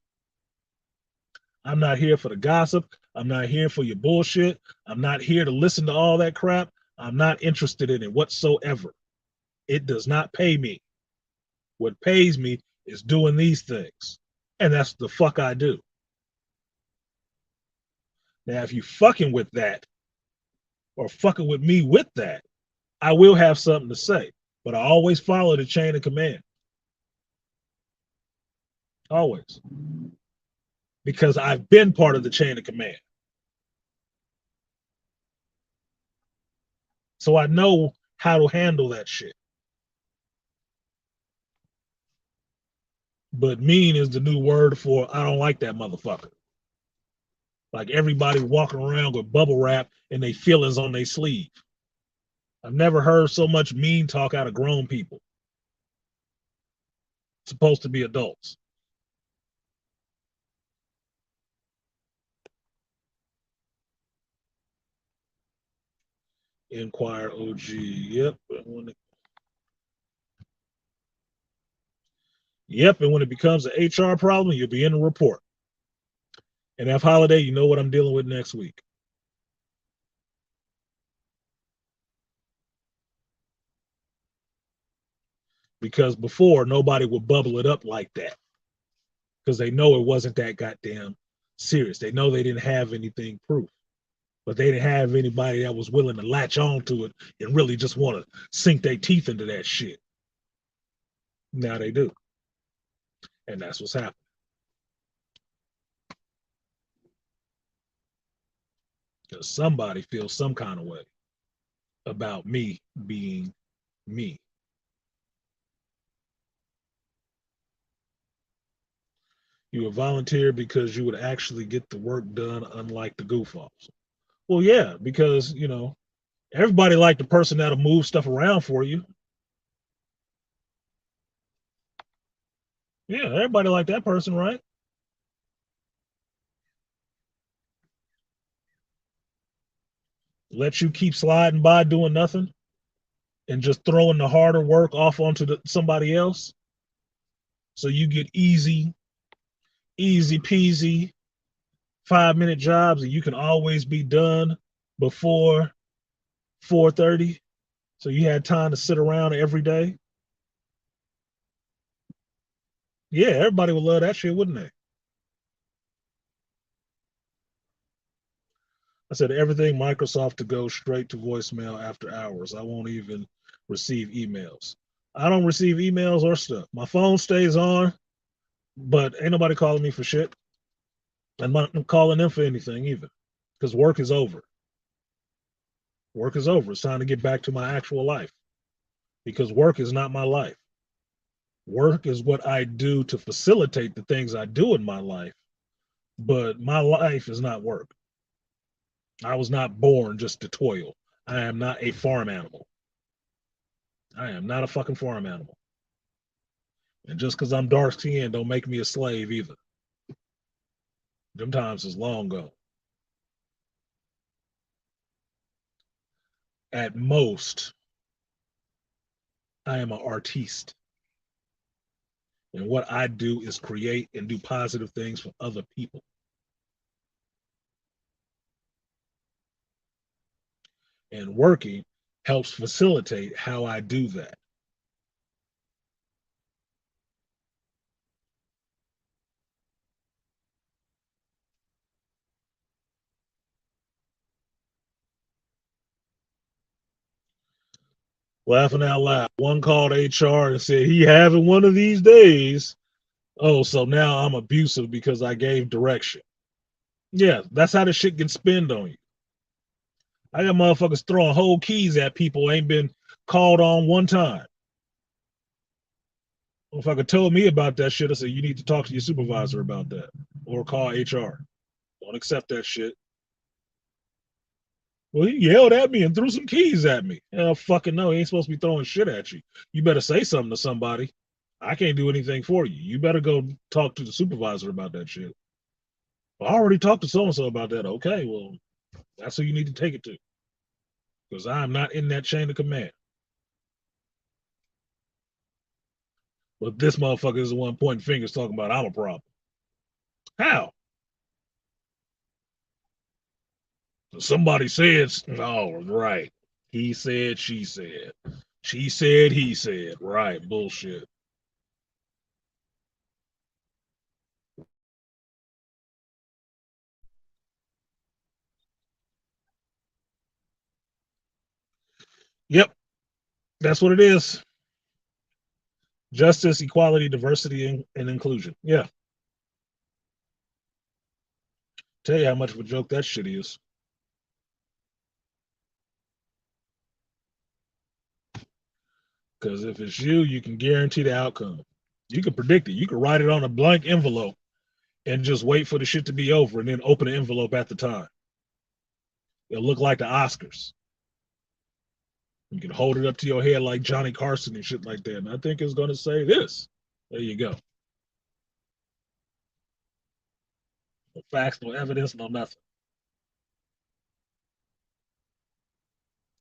I'm not here for the gossip. I'm not here for your bullshit. I'm not here to listen to all that crap. I'm not interested in it whatsoever. It does not pay me. What pays me is doing these things. And that's the fuck I do. Now, if you fucking with that or fucking with me with that, I will have something to say. But I always follow the chain of command. Always. Because I've been part of the chain of command. So I know how to handle that shit. But mean is the new word for I don't like that motherfucker. Like everybody walking around with bubble wrap and they feelings on their sleeve. I've never heard so much mean talk out of grown people. Supposed to be adults. Inquire OG. Yep. Yep. And when it becomes an HR problem, you'll be in the report. And F Holiday, you know what I'm dealing with next week. Because before, nobody would bubble it up like that. Because they know it wasn't that goddamn serious. They know they didn't have anything proof. But they didn't have anybody that was willing to latch on to it and really just want to sink their teeth into that shit. Now they do. And that's what's happening. Because somebody feels some kind of way about me being me. You would volunteer because you would actually get the work done, unlike the goof offs. Well, yeah, because, everybody like the person that'll move stuff around for you. Yeah, everybody like that person, right? Let you keep sliding by doing nothing and just throwing the harder work off onto somebody else. So you get easy peasy 5-minute jobs and you can always be done before 4:30. So you had time to sit around every day. Yeah, everybody would love that shit, wouldn't they? I said everything Microsoft to go straight to voicemail after hours. I won't even receive emails. I don't receive emails or stuff. My phone stays on, but ain't nobody calling me for shit. I'm not calling them for anything either, because work is over. Work is over. It's time to get back to my actual life, because work is not my life. Work is what I do to facilitate the things I do in my life, but my life is not work. I was not born just to toil. I am not a farm animal. I am not a fucking farm animal. And just because I'm dark skinned don't make me a slave either. Them times is long gone. At most, I am an artiste. And what I do is create and do positive things for other people. And working helps facilitate how I do that. Laughing out loud. One called HR and said he having one of these days. Oh, so now I'm abusive because I gave direction. Yeah, that's how the shit gets spinned on you. I got motherfuckers throwing whole keys at people ain't been called on one time. If I could told me about that shit, I said you need to talk to your supervisor about that or call HR. Don't accept that shit. Well, he yelled at me and threw some keys at me. Hell, fucking no, he ain't supposed to be throwing shit at you. You better say something to somebody. I can't do anything for you. You better go talk to the supervisor about that shit. Well, I already talked to so and so about that. Okay, well, that's who you need to take it to because I'm not in that chain of command. But this motherfucker is the one pointing fingers talking about I'm a problem. How? Somebody said, oh, right. He said, she said. She said, he said. Right, bullshit. Yep, that's what it is. Justice, equality, diversity, and inclusion. Yeah. Tell you how much of a joke that shit is. Because if it's you, you can guarantee the outcome. You can predict it. You can write it on a blank envelope and just wait for the shit to be over and then open the envelope at the time. It'll look like the Oscars. You can hold it up to your head like Johnny Carson and shit like that. And I think it's going to say this. There you go. No facts, no evidence, no nothing.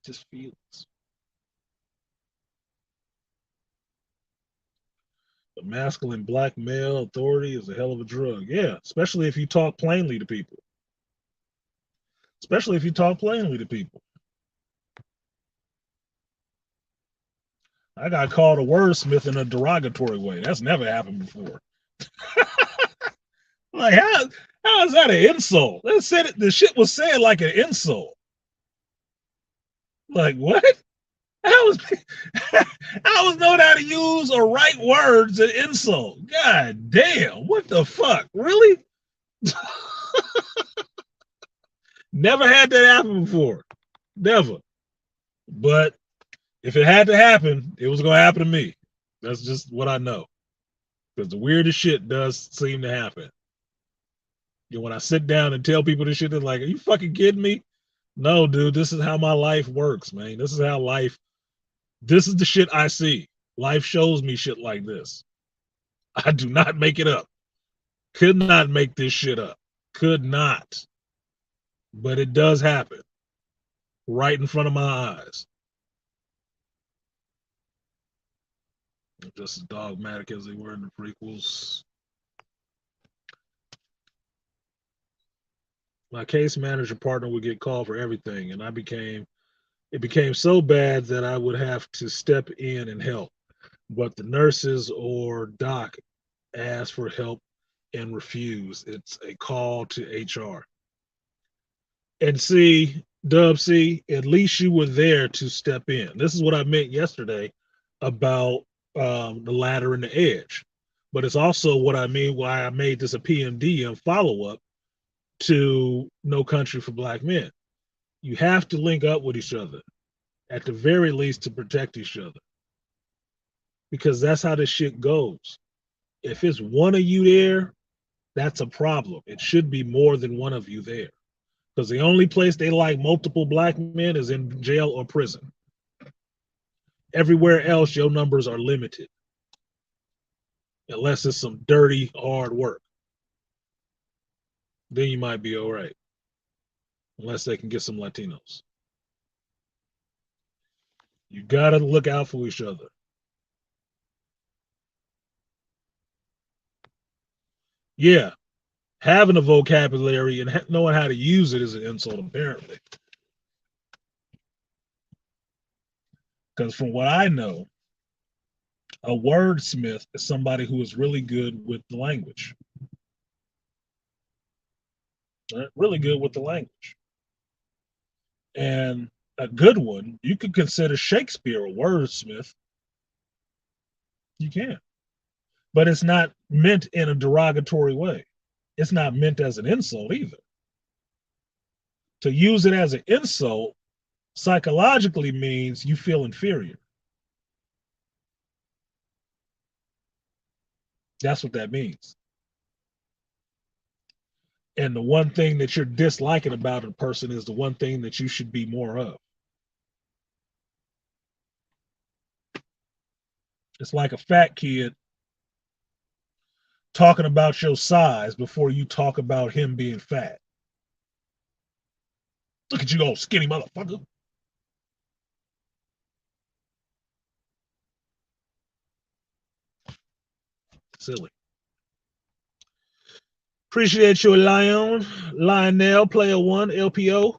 Just feelings. The masculine black male authority is a hell of a drug. Yeah, especially if you talk plainly to people. Especially if you talk plainly to people. I got called a wordsmith in a derogatory way. That's never happened before. Like how is that an insult? They said it, the shit was said like an insult. Like what? How was I was knowing how to use or write words and insult. God damn, what the fuck? Really? Never had that happen before. Never. But if it had to happen, it was gonna happen to me. That's just what I know. Because the weirdest shit does seem to happen. You know, when I sit down and tell people this shit, they're like, "Are you fucking kidding me?" No, dude, this is how my life works, man. This is how life. This is the shit I see. Life shows me shit like this. I do not make it up. Could not make this shit up. Could not. But it does happen right in front of my eyes. Just as dogmatic as they were in the prequels. My case manager partner would get called for everything, and it became so bad that I would have to step in and help. But the nurses or doc ask for help and refuse. It's a call to HR. And see, Dub, see, at least you were there to step in. This is what I meant yesterday about the ladder and the edge. But it's also what I mean why I made this a PMDM follow up to No Country for Black Men. You have to link up with each other, at the very least, to protect each other. Because that's how this shit goes. If it's one of you there, that's a problem. It should be more than one of you there. Because the only place they like multiple black men is in jail or prison. Everywhere else, your numbers are limited. Unless it's some dirty, hard work. Then you might be all right. Unless they can get some Latinos. You gotta look out for each other. Yeah, having a vocabulary and knowing how to use it is an insult, apparently. Because from what I know, a wordsmith is somebody who is really good with the language. Right? Really good with the language. And a good one, you could consider Shakespeare a wordsmith. You can. But it's not meant in a derogatory way. It's not meant as an insult either. To use it as an insult psychologically means you feel inferior. That's what that means. And the one thing that you're disliking about a person is the one thing that you should be more of. It's like a fat kid talking about your size before you talk about him being fat. Look at you, old skinny motherfucker. Silly. Appreciate you, Lionel, player one, LPO.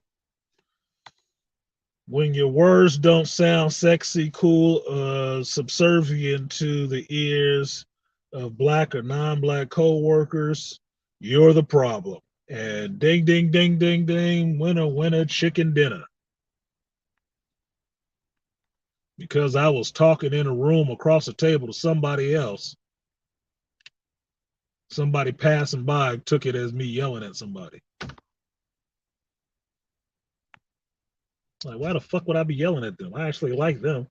When your words don't sound sexy, cool, subservient to the ears of black or non-black co-workers, you're the problem. And ding, ding, ding, ding, ding, winner, winner, chicken dinner. Because I was talking in a room across the table to somebody else, somebody passing by took it as me yelling at somebody. Like, why the fuck would I be yelling at them? I actually like them.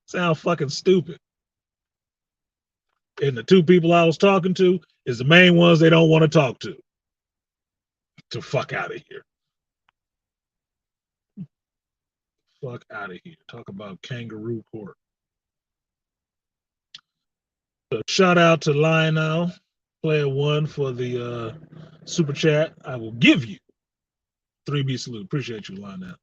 Sound fucking stupid. And the two people I was talking to is the main ones they don't want to talk to. To fuck out of here. Fuck out of here. Talk about kangaroo court. So shout out to Lionel, player one, for the super chat. I will give you 3B salute. Appreciate you, Lionel.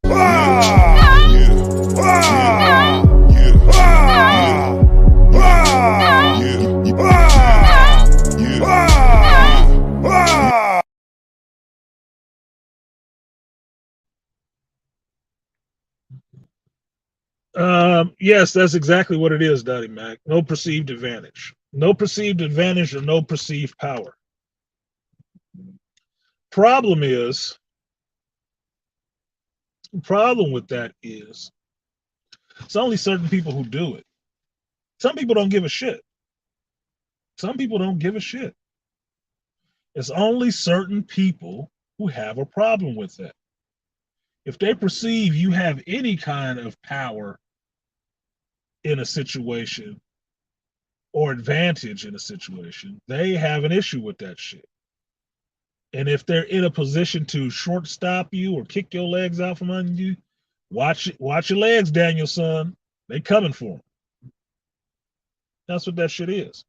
Yes, that's exactly what it is, Dottie Mac. No perceived advantage. No perceived advantage or no perceived power. Problem with that is it's only certain people who do it. Some people don't give a shit. Some people don't give a shit. It's only certain people who have a problem with that. If they perceive you have any kind of power in a situation or advantage in a situation, they have an issue with that shit. And if they're in a position to shortstop you or kick your legs out from under you, watch your legs, Danielson. They coming for them. That's what that shit is.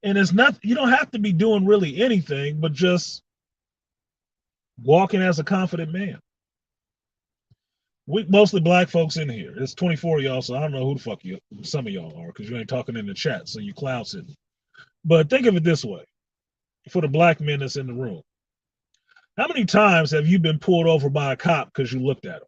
And it's not, you don't have to be doing really anything, but just walking as a confident man. We mostly black folks in here. It's 24 of y'all, so I don't know who the fuck some of y'all are, because you ain't talking in the chat, so you cloud sitting. But think of it this way, for the black men that's in the room. How many times have you been pulled over by a cop because you looked at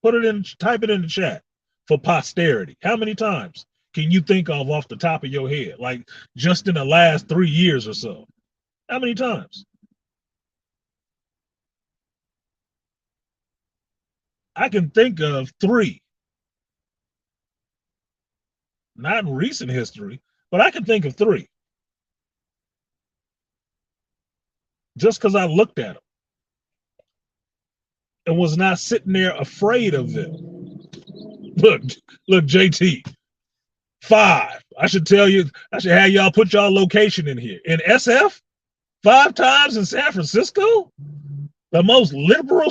him? Type it in the chat for posterity. How many times can you think of off the top of your head? Like just in the last 3 years or so. How many times? I can think of 3. Not in recent history, but I can think of 3. Just because I looked at them and was not sitting there afraid of them. Look, JT, 5. I should have y'all put y'all location in here. In SF, 5 times in San Francisco, the most liberal,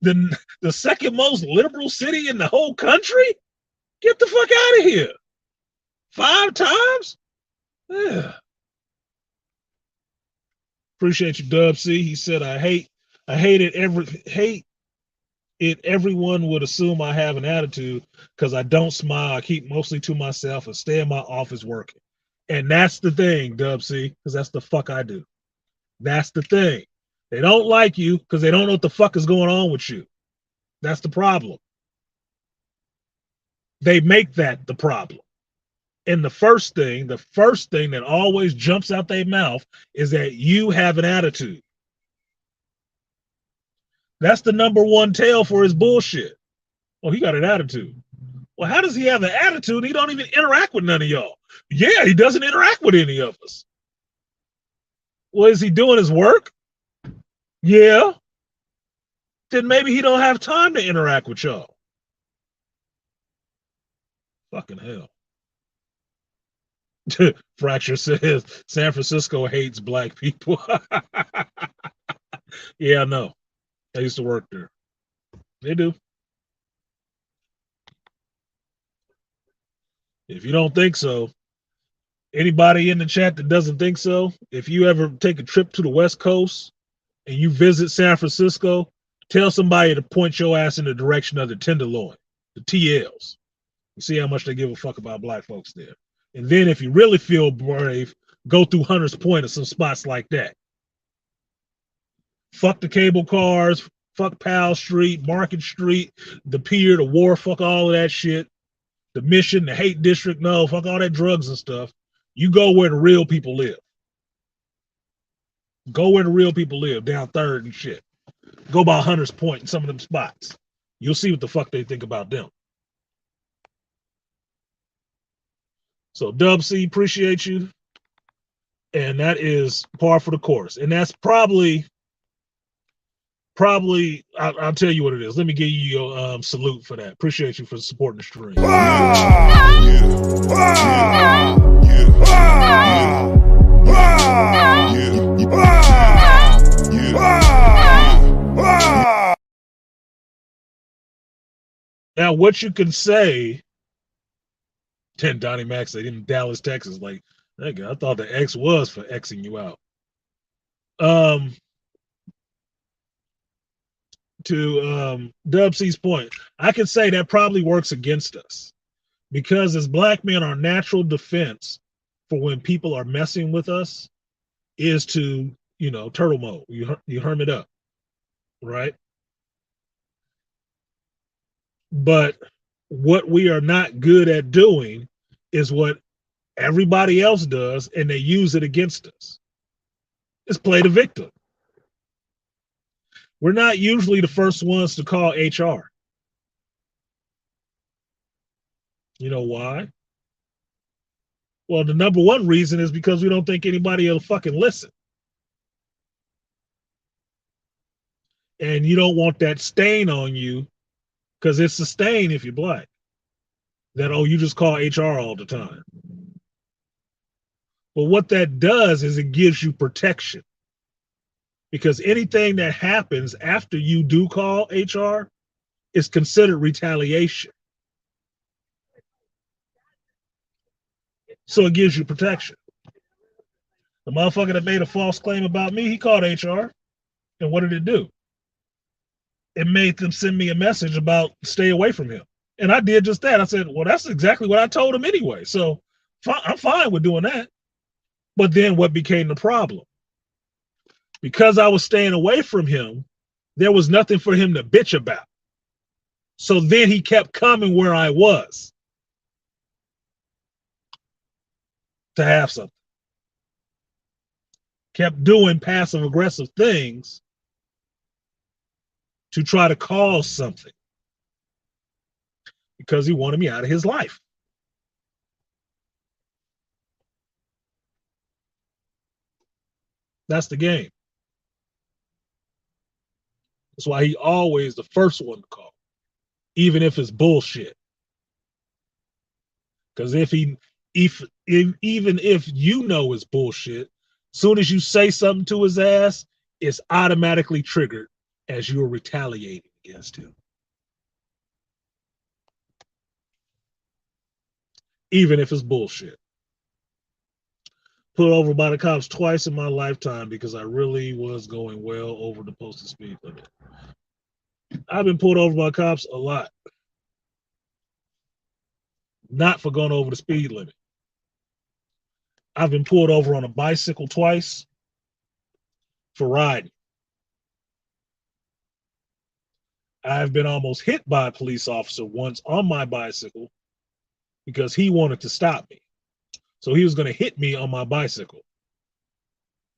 the second most liberal city in the whole country. Get the fuck out of here. 5 times? Yeah. Appreciate you, Dub C. He said, I hate it. Everyone would assume I have an attitude because I don't smile. I keep mostly to myself and stay in my office working. And that's the thing, Dub C, because that's the fuck I do. That's the thing. They don't like you because they don't know what the fuck is going on with you. That's the problem. They make that the problem. And the first thing that always jumps out their mouth is that you have an attitude. That's the number one tell for his bullshit. Oh, he got an attitude. Well, how does he have an attitude? He don't even interact with none of y'all. Yeah, he doesn't interact with any of us. Well, is he doing his work? Yeah. Then maybe he don't have time to interact with y'all. Fucking hell. Fracture says San Francisco hates black people. Yeah, I know. I used to work there. They do. If you don't think so, anybody in the chat that doesn't think so, if you ever take a trip to the West Coast and you visit San Francisco, tell somebody to point your ass in the direction of the Tenderloin, the TLs. You see how much they give a fuck about black folks there. And then if you really feel brave, go through Hunters Point or some spots like that. Fuck the cable cars, fuck Powell Street, Market Street, the pier, the wharf, fuck all of that shit. The Mission, the Hate District, no, fuck all that drugs and stuff. You go where the real people live. Go where the real people live, down Third and shit. Go by Hunters Point and some of them spots. You'll see what the fuck they think about them. So Dub C, appreciate you. And that is par for the course. And that's probably, I'll tell you what it is. Let me give you your salute for that. Appreciate you for supporting the stream. Now, what you can say, and Donnie Mack said in Dallas, Texas, like, I thought the X was for Xing you out. To Dub C's point, I can say that probably works against us because as black men, our natural defense for when people are messing with us is to, turtle mode. You hermit up, right? But what we are not good at doing is what everybody else does, and they use it against us. It's play the victim. We're not usually the first ones to call HR. You know why? Well, the number one reason is because we don't think anybody will fucking listen. And you don't want that stain on you because it's a stain if you're black. That, oh, you just call HR all the time. But what that does is it gives you protection. Because anything that happens after you do call HR is considered retaliation. So it gives you protection. The motherfucker that made a false claim about me, he called HR. And what did it do? It made them send me a message about stay away from him. And I did just that. I said, well, that's exactly what I told him anyway. So I'm fine with doing that. But then what became the problem? Because I was staying away from him, there was nothing for him to bitch about. So then he kept coming where I was to have something. Kept doing passive aggressive things to try to cause something because he wanted me out of his life. That's the game. That's why he always the first one to call, even if it's bullshit. Because even if you know it's bullshit, soon as you say something to his ass, it's automatically triggered as you're retaliating against him. Even if it's bullshit. Put over by the cops twice in my lifetime because I really was going well over the posted speed limit. I've been pulled over by cops a lot. Not for going over the speed limit. I've been pulled over on a bicycle twice for riding. I've been almost hit by a police officer once on my bicycle because he wanted to stop me. So he was going to hit me on my bicycle.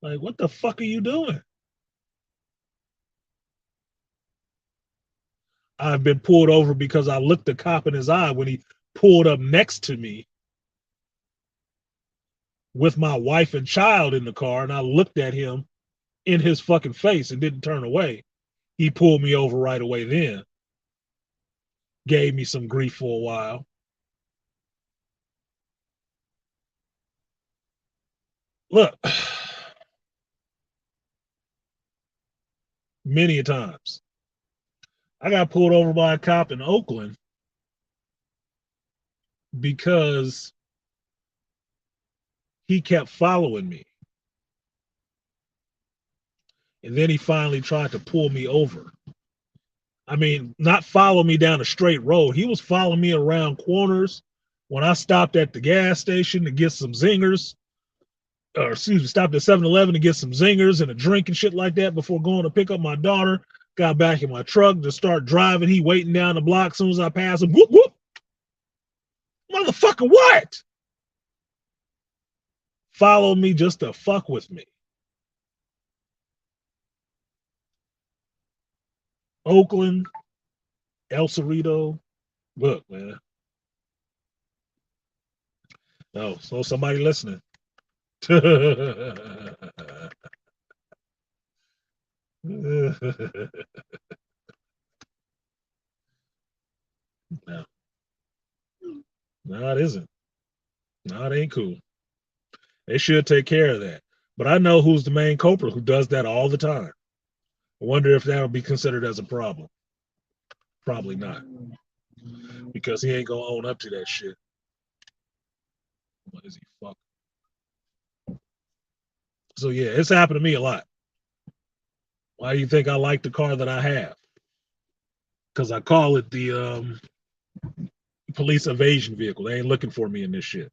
Like, what the fuck are you doing? I've been pulled over because I looked the cop in his eye when he pulled up next to me with my wife and child in the car, and I looked at him in his fucking face and didn't turn away. He pulled me over right away then, gave me some grief for a while. Look, many a times. I got pulled over by a cop in Oakland because he kept following me. And then he finally tried to pull me over. I mean, not follow me down a straight road. He was following me around corners when I stopped at the gas station to get some zingers, or excuse me, stopped at 7-Eleven to get some zingers and a drink and shit like that before going to pick up my daughter. Got back in my truck to start driving. He waiting down the block. As soon as I pass him, whoop, whoop. Motherfucker, what? Follow me just to fuck with me. Oakland, El Cerrito. Look, man. Oh, so somebody listening. No, no, it isn't. No, it ain't cool. They should take care of that. But I know who's the main culprit who does that all the time. I wonder if that'll be considered as a problem. Probably not. Because he ain't gonna own up to that shit. What is he fuck? So yeah, it's happened to me a lot. Why do you think I like the car that I have? Because I call it the police evasion vehicle. They ain't looking for me in this shit.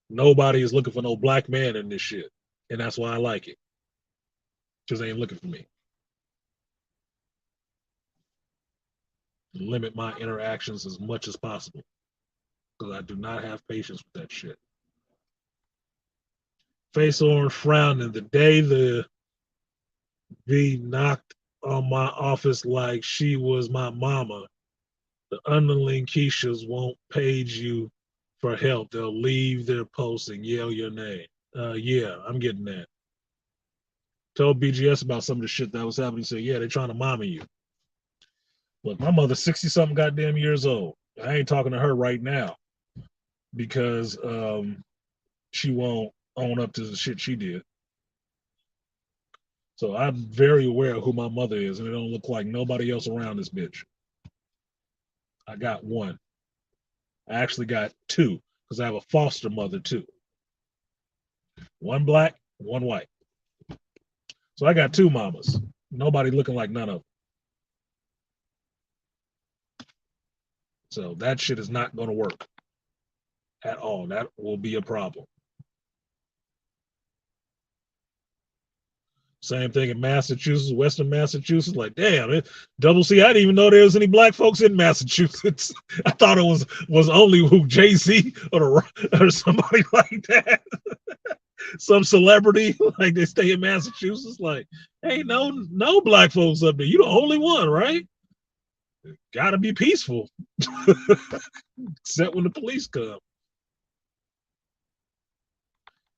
Nobody is looking for no black man in this shit. And that's why I like it. Because they ain't looking for me. Limit my interactions as much as possible. Because I do not have patience with that shit. Face orange frowning. The day the V knocked on my office like she was my mama, the underling Keishas won't page you for help. They'll leave their post and yell your name. Yeah, I'm getting that. Told BGS about some of the shit that was happening. He said, yeah, they're trying to mommy you. Look, my mother's 60 something goddamn years old. I ain't talking to her right now because she won't own up to the shit she did. So I'm very aware of who my mother is, and it don't look like nobody else around this bitch. I got one. I actually got two because I have a foster mother too. One black, one white. So I got two mamas. Nobody looking like none of them. So that shit is not going to work at all. That will be a problem. Same thing in Massachusetts, Western Massachusetts. Like, damn, double C. I didn't even know there was any black folks in Massachusetts. I thought it was only who Jay-Z or somebody like that. Some celebrity, like they stay in Massachusetts. Like, hey, no black folks up there. You the only one, right? Gotta be peaceful. Except when the police come.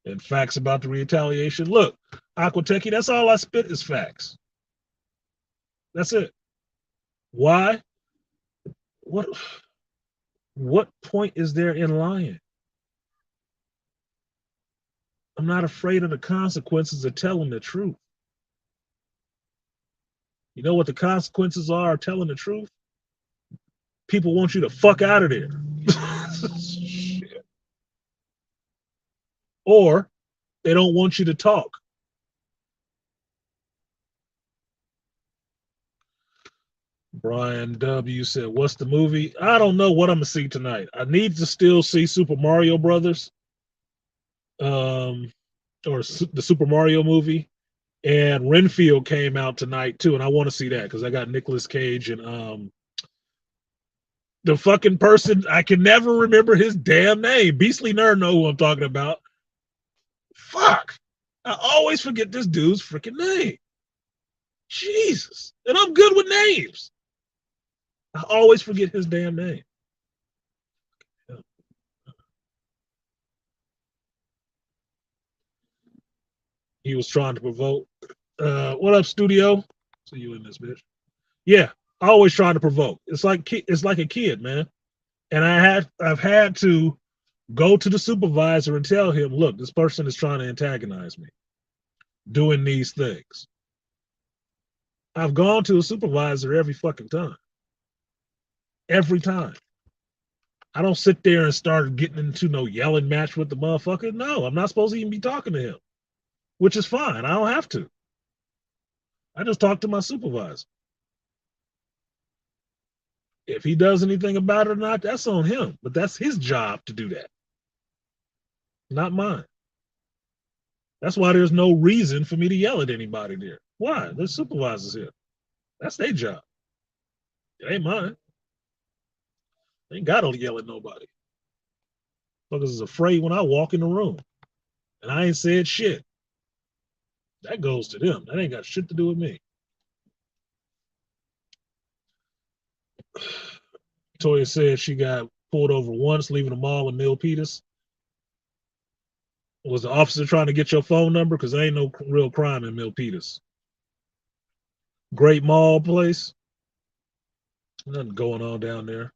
And facts about the retaliation. Look, Aquateki, that's all I spit is facts. That's it. Why? What point is there in lying? I'm not afraid of the consequences of telling the truth. You know what the consequences are of telling the truth? People want you to fuck out of there. Or they don't want you to talk. Brian W. said, what's the movie? I don't know what I'm going to see tonight. I need to still see Super Mario Brothers, or the Super Mario movie. And Renfield came out tonight too, and I want to see that because I got Nicolas Cage and the fucking person I can never remember his damn name. Beastly Nerd know who I'm talking about. Fuck. I always forget this dude's freaking name. Jesus. And I'm good with names. I always forget his damn name. He was trying to provoke. What up, studio? See you in this bitch. Yeah, always trying to provoke. It's like a kid, man. And I've had to go to the supervisor and tell him, look, this person is trying to antagonize me, doing these things. I've gone to a supervisor every fucking time. Every time. I don't sit there and start getting into no yelling match with the motherfucker. No, I'm not supposed to even be talking to him, which is fine. I don't have to. I just talk to my supervisor. If he does anything about it or not, that's on him. But that's his job to do that, not mine. That's why there's no reason for me to yell at anybody there. Why? There's supervisors here. That's their job. It ain't mine. Ain't got to yell at nobody. Fuckers is afraid when I walk in the room. And I ain't said shit. That goes to them. That ain't got shit to do with me. Toya said she got pulled over once leaving the mall in Milpitas. Was the officer trying to get your phone number? Because there ain't no real crime in Milpitas. Great mall place. Nothing going on down there.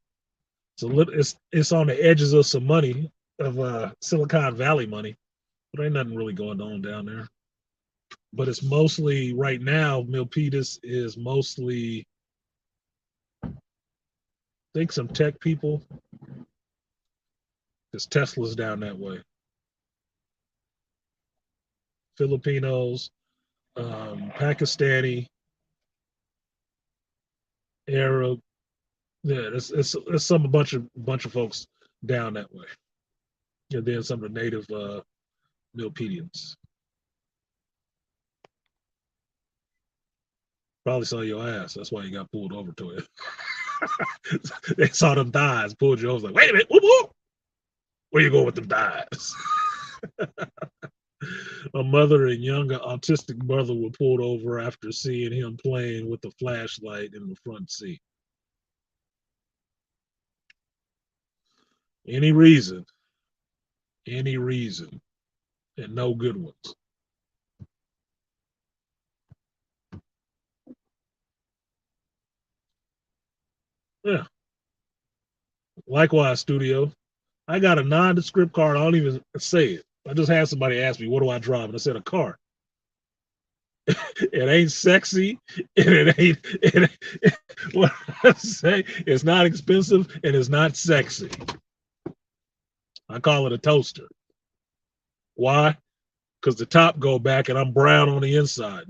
It's on the edges of some money, of Silicon Valley money. But ain't nothing really going on down there. But it's mostly, right now, Milpitas is mostly, I think, some tech people. Because Tesla's down that way. Filipinos, Pakistani, Arab. Yeah, it's a bunch of folks down that way. And then some of the native Milpedians. Probably saw your ass. That's why you got pulled over to it. They saw them thighs, pulled you over. Like, wait a minute, whoop, whoop. Where you going with them thighs? A mother and younger autistic brother were pulled over after seeing him playing with a flashlight in the front seat. Any reason, and no good ones. Yeah. Likewise, studio. I got a nondescript car. I don't even say it. I just had somebody ask me, what do I drive? And I said, a car. It ain't sexy. What I say, it's not expensive and it's not sexy. I call it a toaster. Why? Because the top go back and I'm brown on the inside.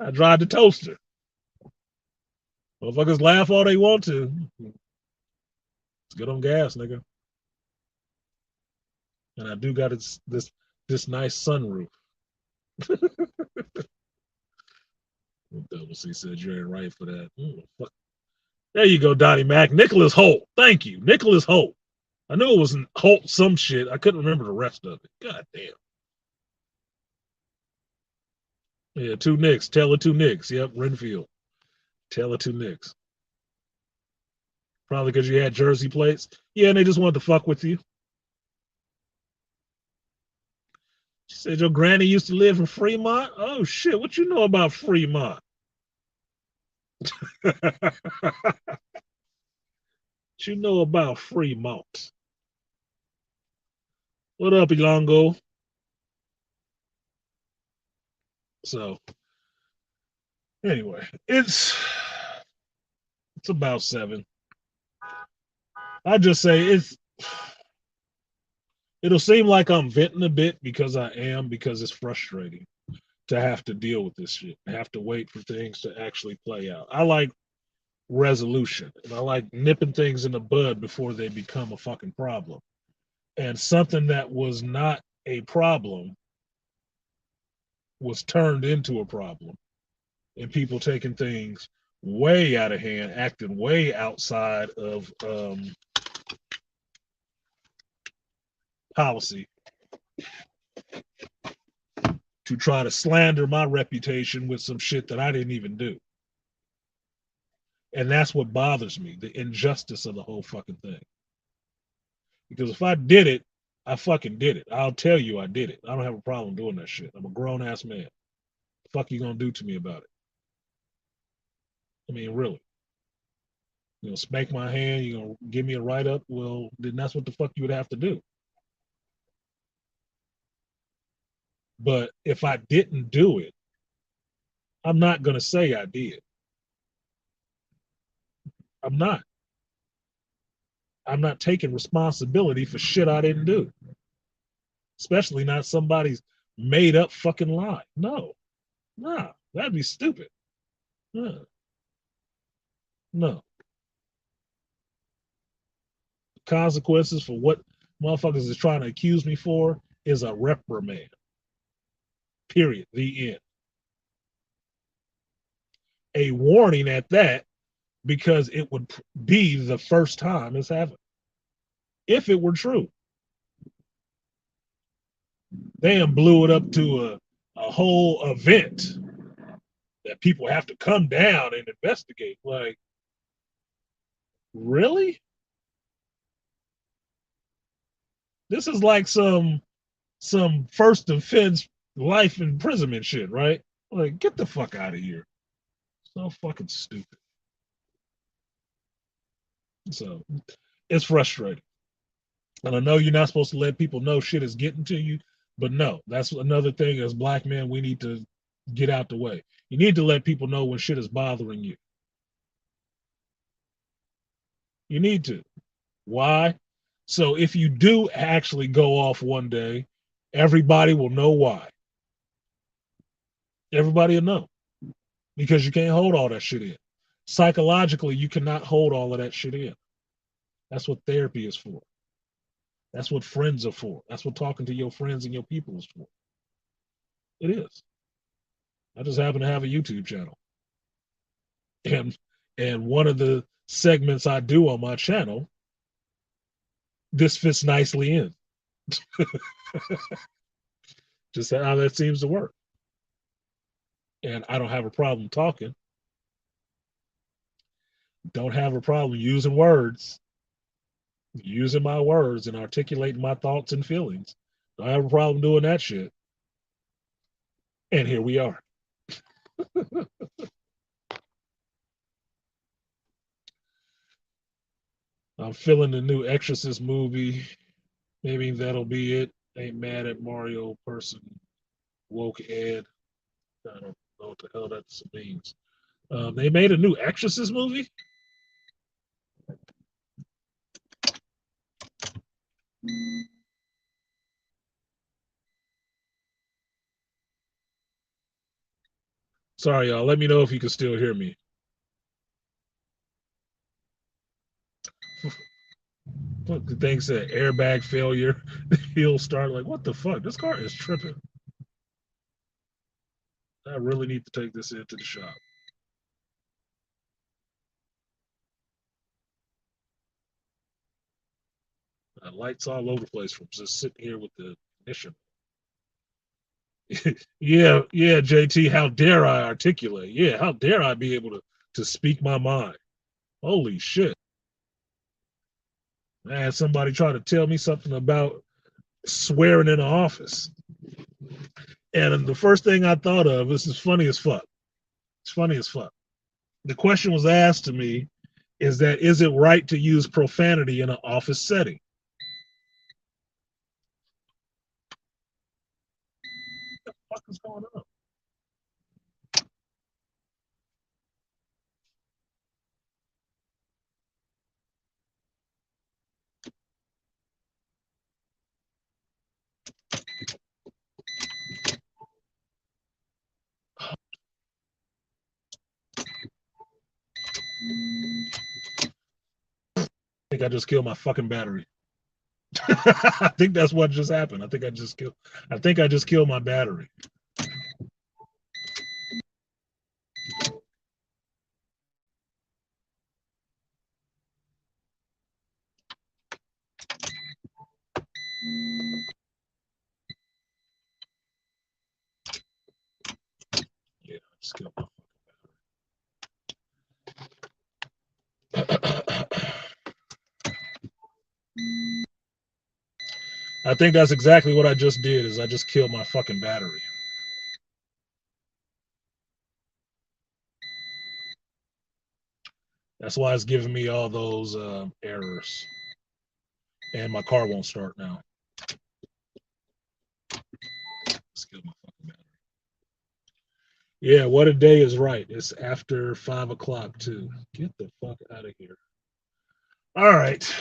I drive the toaster. Motherfuckers laugh all they want to. Let's get on gas, nigga. And I do got this nice sunroof. Double C said you ain't right for that. Fuck. There you go, Donnie Mac. Nicholas Holt. Thank you. Nicholas Holt. I knew it was Holt some shit. I couldn't remember the rest of it. God damn. Yeah, two Knicks. Taylor two Knicks. Yep, Renfield. Taylor two Knicks. Probably because you had jersey plates. Yeah, and they just wanted to fuck with you. She said your granny used to live in Fremont. Oh shit, what you know about Fremont? What you know about Fremont? What up, Ilongo? So anyway, it's about 7. I just say it'll seem like I'm venting a bit because it's frustrating to have to deal with this shit. Have to wait for things to actually play out. I like resolution and I like nipping things in the bud before they become a fucking problem. And something that was not a problem was turned into a problem, and people taking things way out of hand, acting way outside of policy to try to slander my reputation with some shit that I didn't even do. And that's what bothers me, the injustice of the whole fucking thing. Because if I did it, I fucking did it. I'll tell you I did it. I don't have a problem doing that shit. I'm a grown ass man. The fuck you gonna do to me about it? I mean, really. You know, spank my hand, you gonna give me a write up? Well, then that's what the fuck you would have to do. But if I didn't do it, I'm not gonna say I did. I'm not. I'm not taking responsibility for shit I didn't do. Especially not somebody's made up fucking lie. No. Nah. That'd be stupid. No. No. Consequences for what motherfuckers is trying to accuse me for is a reprimand. Period. The end. A warning at that, because it would be the first time it's happened. If it were true. They blew it up to a whole event that people have to come down and investigate. Like, really? This is like some first offense life imprisonment shit, right? Like, get the fuck out of here. So fucking stupid. So it's frustrating. And I know you're not supposed to let people know shit is getting to you, but no, that's another thing as black men we need to get out the way. You need to let people know when shit is bothering you. You need to. Why? So if you do actually go off one day, everybody will know why. Everybody will know. Because you can't hold all that shit in. Psychologically, you cannot hold all of that shit in. That's what therapy is for. That's what friends are for. That's what talking to your friends and your people is for. It is. I just happen to have a YouTube channel. And one of the segments I do on my channel, this fits nicely in. Just how that seems to work. And I don't have a problem talking. Don't have a problem using words, using my words and articulating my thoughts and feelings. Don't have a problem doing that shit. And here we are. I'm feeling the new Exorcist movie. Maybe that'll be it. Ain't mad at Mario person. Woke Ed. I don't know what the hell that means. They made a new Exorcist movie. Sorry, y'all. Let me know if you can still hear me. What the thing said airbag failure. He'll start like, what the fuck? This car is tripping. I really need to take this into the shop. Lights all over the place from just sitting here with the ignition. Yeah, JT, how dare I articulate? Yeah, how dare I be able to speak my mind? Holy shit. I had somebody try to tell me something about swearing in the office. And the first thing I thought of, this is funny as fuck. It's funny as fuck. The question was asked to me is it right to use profanity in an office setting? What the fuck is going on? I think I just killed my fucking battery. I think that's what just happened. I think I just killed my battery. Skip my- I think that's exactly what I just did. Is I just killed my fucking battery. That's why it's giving me all those errors, and my car won't start now. Let's kill my fucking battery. Yeah, what a day is right. It's after 5 o'clock too. Get the fuck out of here. All right.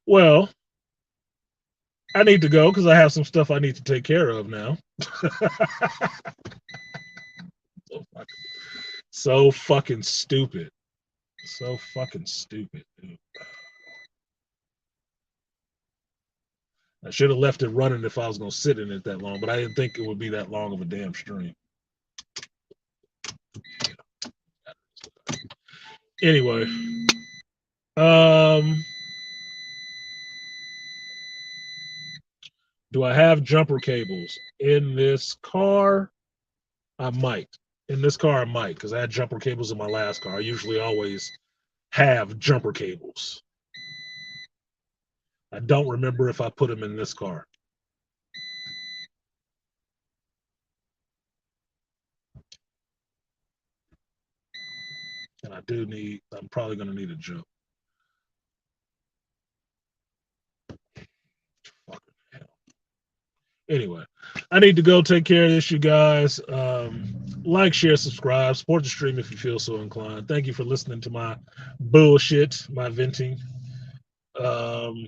Well, I need to go because I have some stuff I need to take care of now. So fucking stupid. So fucking stupid, dude. I should have left it running if I was gonna sit in it that long, but I didn't think it would be that long of a damn stream. Anyway, um, do I have jumper cables in this car? I might. In this car, I might because I had jumper cables in my last car. I usually always have jumper cables. I don't remember if I put them in this car. And I do need, I'm probably going to need a jump. Fucking hell. Anyway, I need to go take care of this, you guys. Like, share, subscribe, support the stream if you feel so inclined. Thank you for listening to my bullshit, my venting. Um,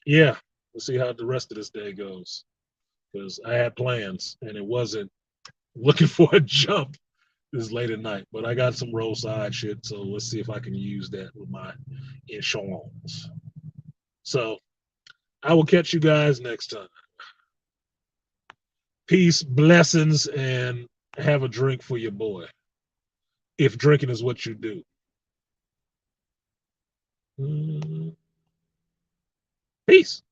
yeah, we'll see how the rest of this day goes because I had plans and it wasn't looking for a jump this late at night, but I got some roadside shit, so let's see if I can use that with my insurance. So I will catch you guys next time. Peace, blessings, and have a drink for your boy. If drinking is what you do. Peace.